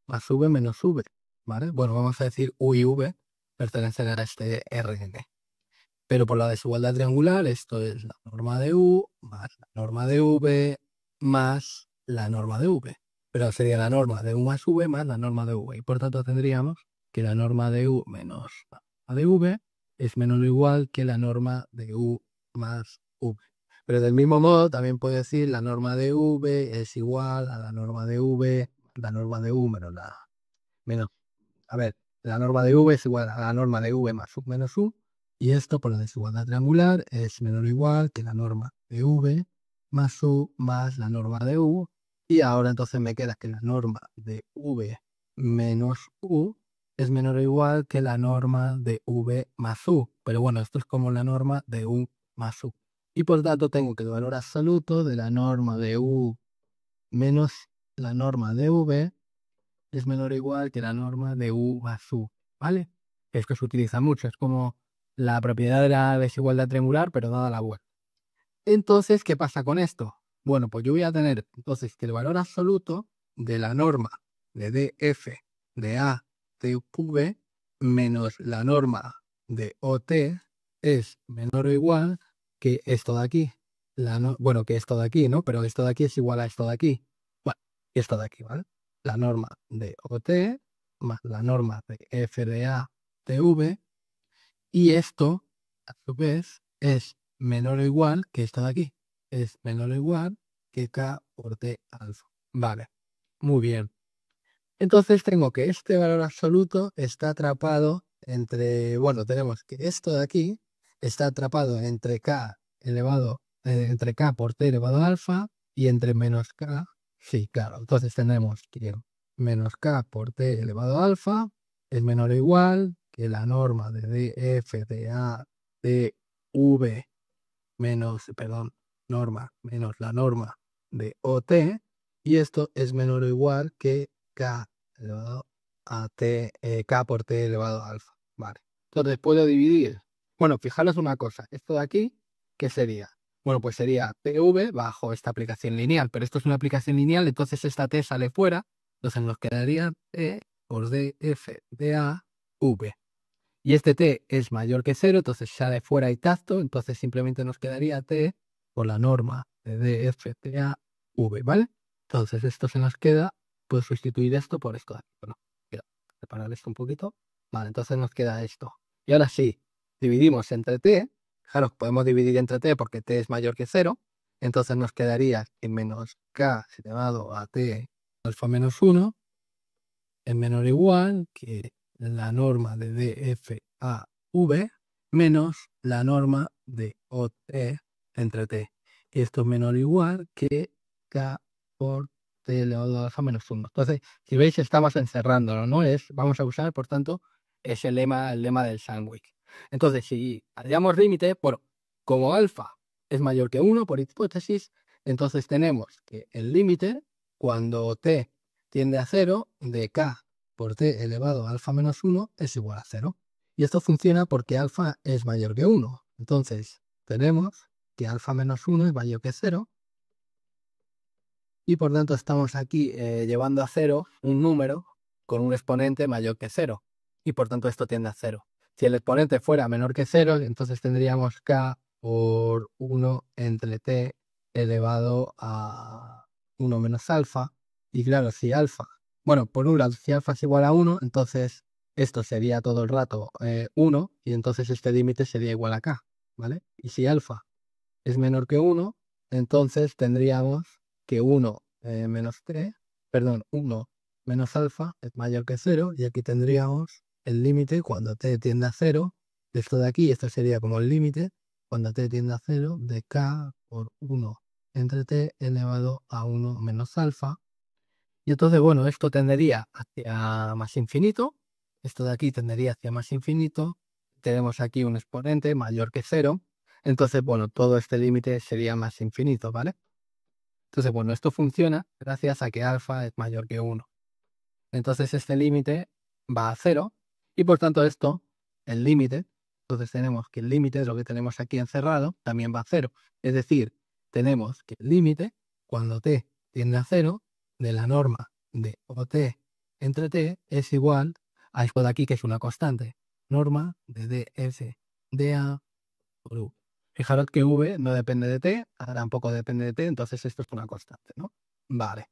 más V menos V, ¿vale? Bueno, vamos a decir U y V pertenecen a este Rn. Pero por la desigualdad triangular, esto es la norma de U más la norma de V más la norma de V. pero sería la norma de u más v más la norma de v. Y por tanto tendríamos que la norma de u menos la de v es menor o igual que la norma de u más v. Pero del mismo modo también puedo decir la norma de v es igual a la norma de v, la norma de u menos la norma de v es igual a la norma de v más u menos u, y esto por la desigualdad triangular es menor o igual que la norma de v más u más la norma de u, y ahora entonces me queda que la norma de v menos u es menor o igual que la norma de v más u, pero bueno, esto es como la norma de u más u. Y por tanto tengo que el valor absoluto de la norma de u menos la norma de v es menor o igual que la norma de u más u, ¿vale? Es que se utiliza mucho, es como la propiedad de la desigualdad triangular, pero dada la vuelta. Entonces, ¿qué pasa con esto? Bueno, pues yo voy a tener entonces que el valor absoluto de la norma de df de a de v menos la norma de ot es menor o igual que esto de aquí. Bueno, que esto de aquí, ¿no? Pero esto de aquí es igual a esto de aquí. Bueno, esto de aquí, ¿vale? La norma de ot más la norma de f de a de v, y esto, a su vez, es menor o igual que esto de aquí. Es menor o igual que k por t alfa. Vale, muy bien. Entonces tengo que este valor absoluto está atrapado entre, bueno, tenemos que esto de aquí está atrapado entre k entre k por t elevado a alfa y entre menos k. Sí, claro. Entonces tenemos que menos k por t elevado a alfa es menor o igual que la norma de df de a de v menos, perdón, norma menos la norma de ot, y esto es menor o igual que k elevado a t, k por t elevado a alfa. Vale. Entonces puedo dividir. Bueno, fijaros una cosa. Esto de aquí, ¿qué sería? Bueno, pues sería PV bajo esta aplicación lineal, pero esto es una aplicación lineal, entonces esta t sale fuera, entonces nos quedaría t por df de a v. Y este t es mayor que 0, entonces sale fuera y tacto, entonces simplemente nos quedaría t por la norma de df de a v, ¿vale? Entonces esto se nos queda, puedo sustituir esto por esto de aquí. Bueno, voy a separar esto un poquito. Vale, entonces nos queda esto. Y ahora sí, dividimos entre t. Fijaros, podemos dividir entre t porque t es mayor que 0. Entonces nos quedaría que menos k elevado a t alfa menos 1 es menor o igual que la norma de df a v menos la norma de ot entre t. Y esto es menor o igual que k por t elevado a alfa menos 1. Entonces, si veis, estamos encerrándolo, ¿no? Vamos a usar, por tanto, es el lema del sándwich. Entonces, si hallamos límite, bueno, como alfa es mayor que 1, por hipótesis, entonces tenemos que el límite, cuando t tiende a 0, de k por t elevado a alfa menos 1 es igual a 0. Y esto funciona porque alfa es mayor que 1. Entonces, tenemos que alfa menos 1 es mayor que 0. Y por tanto estamos aquí llevando a 0 un número con un exponente mayor que 0. Y por tanto esto tiende a 0. Si el exponente fuera menor que 0, entonces tendríamos k por 1 entre t elevado a 1 menos alfa. Y claro, si alfa, bueno, por un lado, si alfa es igual a 1, entonces esto sería todo el rato 1, y entonces este límite sería igual a k, ¿vale? Y si alfa es menor que 1, entonces tendríamos que 1 menos t, perdón, 1 menos alfa es mayor que 0, y aquí tendríamos el límite cuando t tiende a 0, de esto de aquí, esto sería como el límite, cuando t tiende a 0, de k por 1 entre t elevado a 1 menos alfa. Y entonces, bueno, esto tendería hacia más infinito, esto de aquí tendería hacia más infinito, tenemos aquí un exponente mayor que 0, entonces, bueno, todo este límite sería más infinito, ¿vale? Entonces, bueno, esto funciona gracias a que alfa es mayor que 1. Entonces, este límite va a 0 y por tanto esto, el límite, entonces tenemos que el límite, lo que tenemos aquí encerrado, también va a 0. Es decir, tenemos que el límite, cuando t tiende a 0, de la norma de ot entre t es igual a esto de aquí, que es una constante, norma de df de a por u. Fijaros que v no depende de t, tampoco depende de t, entonces esto es una constante, ¿no? Vale.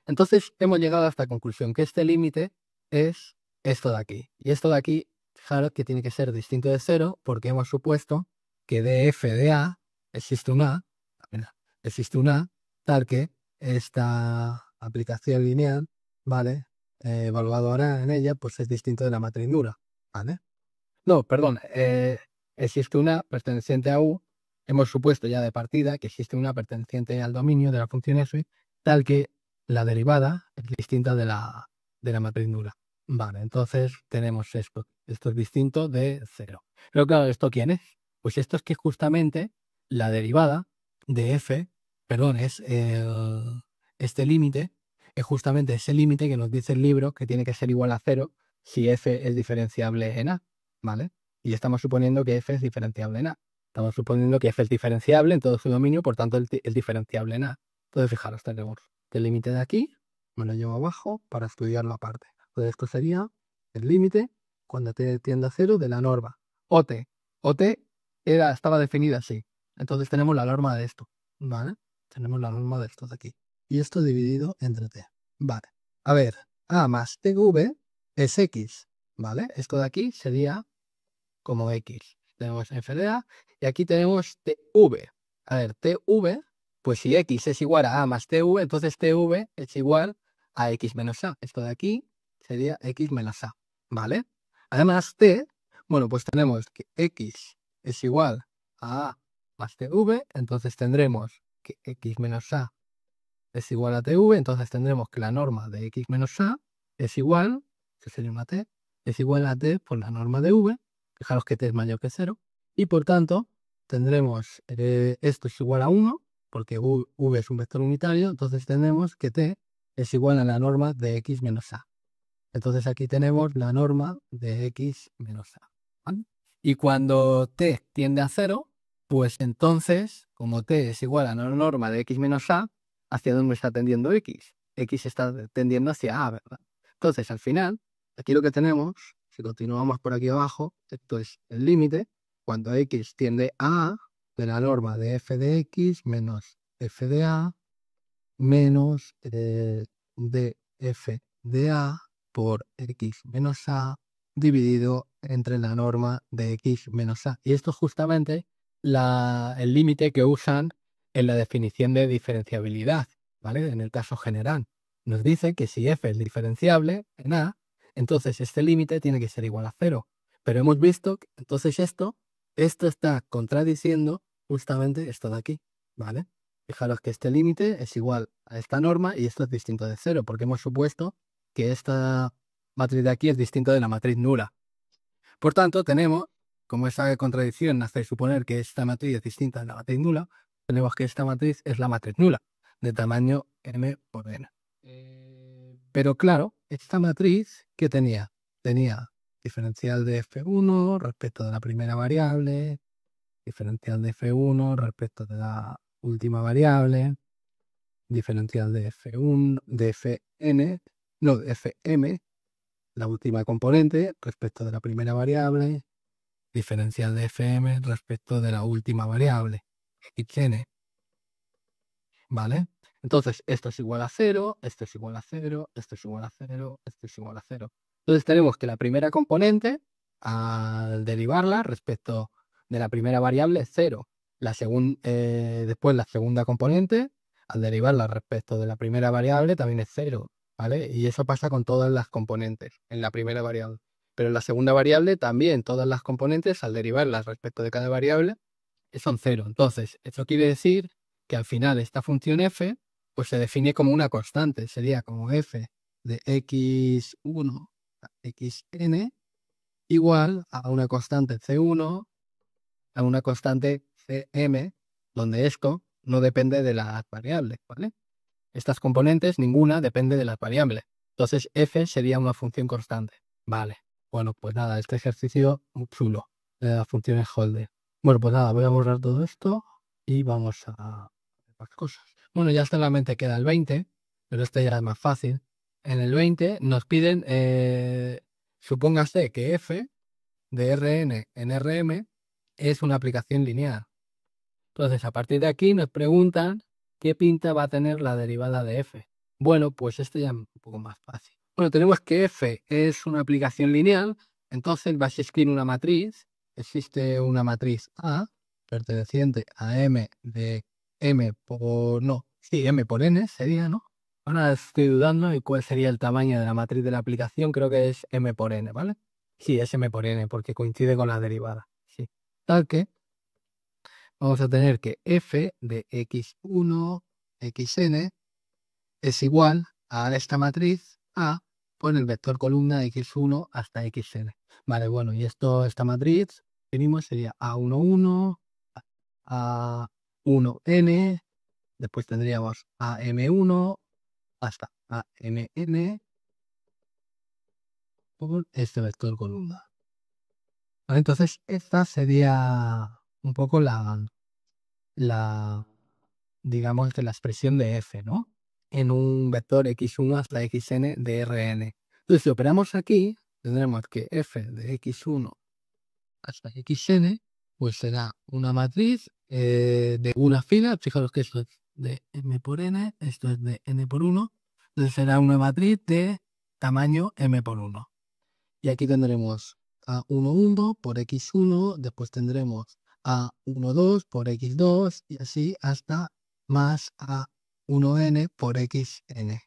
Entonces hemos llegado a esta conclusión, que este límite es esto de aquí. Y esto de aquí, fijaros que tiene que ser distinto de 0 porque hemos supuesto que de f de a existe un a, tal que esta aplicación lineal, ¿vale? Evaluadora en ella, pues es distinto de la matriz nula, ¿vale? No, perdón, existe una perteneciente a U, hemos supuesto ya de partida que existe una perteneciente al dominio de la función f, tal que la derivada es distinta de la matriz nula. Vale, entonces tenemos esto. Esto es distinto de 0. Pero claro, ¿esto quién es? Pues esto es que justamente la derivada de f, perdón, es este límite, es justamente ese límite que nos dice el libro que tiene que ser igual a 0 si f es diferenciable en a, ¿vale? Y estamos suponiendo que f es diferenciable en a. Estamos suponiendo que f es diferenciable en todo su dominio, por tanto es diferenciable en a. Entonces, fijaros, tenemos el límite de aquí, me lo llevo abajo para estudiarlo aparte. Entonces, esto sería el límite cuando t tiende a 0 de la norma OT. OT estaba definida así. Entonces tenemos la norma de esto, ¿vale? Tenemos la norma de esto de aquí. Y esto dividido entre t. Vale. A ver, a más tv es x, ¿vale? Esto de aquí sería como x. Tenemos f de a y aquí tenemos tv. A ver, tv, pues si x es igual a más tv, entonces tv es igual a x menos a. Esto de aquí sería x menos a, ¿vale? Además, bueno, pues tenemos que x es igual a más tv, entonces tendremos que x menos a es igual a tv, entonces tendremos que la norma de x menos a es igual, que sería una t, es igual a t por la norma de v. Fijaros que t es mayor que 0, y por tanto tendremos esto es igual a 1, porque v es un vector unitario, entonces tendremos que t es igual a la norma de x menos a. Entonces aquí tenemos la norma de x menos a, ¿vale? Y cuando t tiende a 0, pues entonces, como t es igual a la norma de x menos a, ¿hacia dónde está tendiendo x? X está tendiendo hacia a, ¿verdad? Entonces, al final, aquí lo que tenemos, si continuamos por aquí abajo, esto es el límite, cuando x tiende a de la norma de f de x menos f de a menos de f de a por x menos a dividido entre la norma de x menos a. Y esto es justamente el límite que usan en la definición de diferenciabilidad, ¿vale? En el caso general. Nos dice que si f es diferenciable en a, entonces este límite tiene que ser igual a 0. Pero hemos visto que entonces esto está contradiciendo justamente esto de aquí, ¿vale? Fijaros que este límite es igual a esta norma y esto es distinto de 0, porque hemos supuesto que esta matriz de aquí es distinta de la matriz nula. Por tanto, tenemos, como esa contradicción hace suponer que esta matriz es distinta de la matriz nula, tenemos que esta matriz es la matriz nula, de tamaño m por n. Pero claro, esta matriz, ¿qué tenía? Tenía diferencial de f1 respecto de la primera variable, diferencial de f1 respecto de la última variable, diferencial de f1, de fn, no, de fm, la última componente respecto de la primera variable, diferencial de fm respecto de la última variable, xn, ¿vale? Entonces, esto es igual a 0, esto es igual a 0, esto es igual a 0, esto es igual a 0. Entonces tenemos que la primera componente, al derivarla respecto de la primera variable, es 0. Después la segunda componente, al derivarla respecto de la primera variable, también es 0, ¿vale? Y eso pasa con todas las componentes en la primera variable. Pero en la segunda variable también todas las componentes, al derivarlas respecto de cada variable, son 0. Entonces, eso quiere decir que al final esta función f pues se define como una constante. Sería como f de x1 a xn igual a una constante c1 a una constante cm, donde esto no depende de las variables, ¿vale? Estas componentes, ninguna depende de las variables. Entonces, f sería una función constante. Vale. Bueno, pues nada, este ejercicio muy chulo de las funciones Holder. Bueno, pues nada, voy a borrar todo esto y vamos a hacer más cosas. Bueno, ya solamente queda el 20, pero este ya es más fácil. En el 20 nos piden, supóngase que f de Rn en Rm es una aplicación lineal. Entonces, a partir de aquí nos preguntan qué pinta va a tener la derivada de f. Bueno, pues esto ya es un poco más fácil. Bueno, tenemos que F es una aplicación lineal, entonces vais a escribir una matriz. Existe una matriz A perteneciente a M de M por... no, sí, M por N sería, ¿no? Ahora estoy dudando de cuál sería el tamaño de la matriz de la aplicación. Creo que es M por N, ¿vale? Sí, es M por N, porque coincide con la derivada. Sí. Tal que vamos a tener que F de x1, xn es igual a esta matriz A por el vector columna de x1 hasta xn. Vale, bueno, y esta matriz, tenemos sería A11, A1n, después tendríamos AM1 hasta AMN por este vector columna. Vale, entonces, esta sería un poco la, digamos, de la expresión de f, ¿no? En un vector x1 hasta xn de Rn. Entonces, si operamos aquí, tendremos que f de x1 hasta xn, pues será una matriz de una fila. Fijaros que esto es de m por n, esto es de n por 1. Entonces será una matriz de tamaño m por 1. Y aquí tendremos A11 por x1, después tendremos A12 por x2 y así hasta más A1n por xn.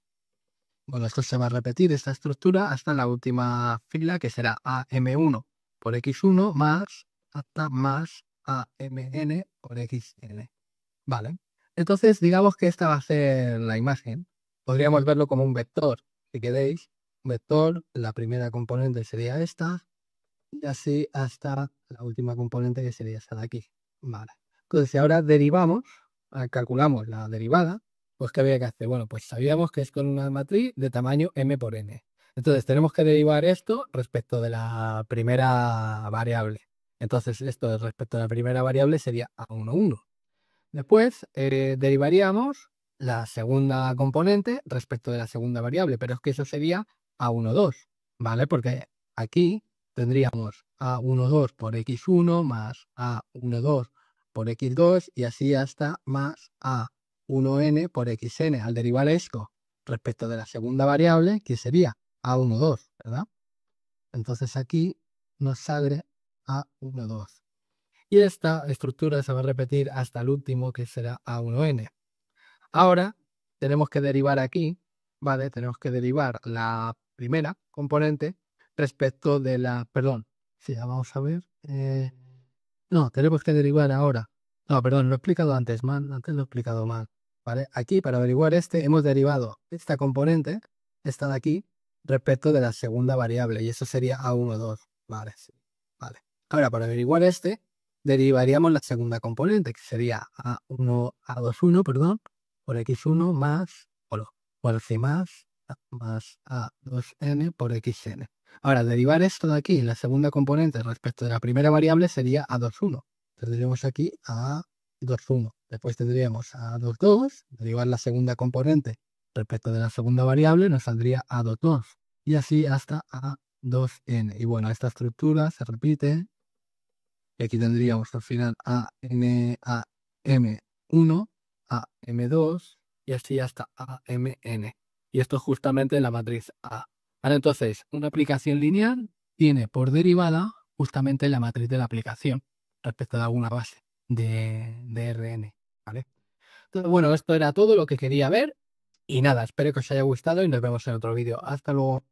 Bueno, esto se va a repetir, esta estructura, hasta la última fila, que será AM1 por x1 más hasta más AMN por xn. Vale. Entonces, digamos que esta va a ser la imagen. Podríamos verlo como un vector, si queréis. Vector, la primera componente sería esta, y así hasta la última componente, que sería esta de aquí. Vale. Entonces, si ahora derivamos, calculamos la derivada, pues ¿qué había que hacer? Bueno, pues sabíamos que es con una matriz de tamaño m por n. Entonces, tenemos que derivar esto respecto de la primera variable. Entonces, esto respecto a la primera variable sería A11. Después derivaríamos la segunda componente respecto de la segunda variable, pero es que eso sería A12, ¿vale? Porque aquí tendríamos A12 por x1 más A12 por x2 y así hasta más A1n por xn. Al derivar esto respecto de la segunda variable, que sería A12, ¿verdad? Entonces aquí nos sale A12. Y esta estructura se va a repetir hasta el último, que será A1n. Ahora tenemos que derivar aquí, ¿vale? Tenemos que derivar la primera componente respecto de la... Perdón, sí, vamos a ver. No, tenemos que derivar ahora. No, perdón, lo he explicado antes mal. Antes lo he explicado mal. ¿Vale? Aquí, para averiguar hemos derivado esta componente, esta de aquí, respecto de la segunda variable. Y eso sería A12. Vale, sí. Vale. Ahora, para averiguar derivaríamos la segunda componente, que sería A21, perdón, por x1 más, por c más A2n por xn. Ahora, derivar esto de aquí, la segunda componente respecto de la primera variable, sería A21. Tendríamos aquí A21. Después tendríamos A22, derivar la segunda componente respecto de la segunda variable, nos saldría A22. Y así hasta A2n. Y bueno, esta estructura se repite. Y aquí tendríamos al final AM1, AM2 y así hasta AMN. Y esto es justamente la matriz A. Vale, entonces, una aplicación lineal tiene por derivada justamente la matriz de la aplicación respecto de alguna base de Rn. ¿Vale? Entonces, bueno, esto era todo lo que quería ver. Y nada, espero que os haya gustado y nos vemos en otro vídeo. Hasta luego.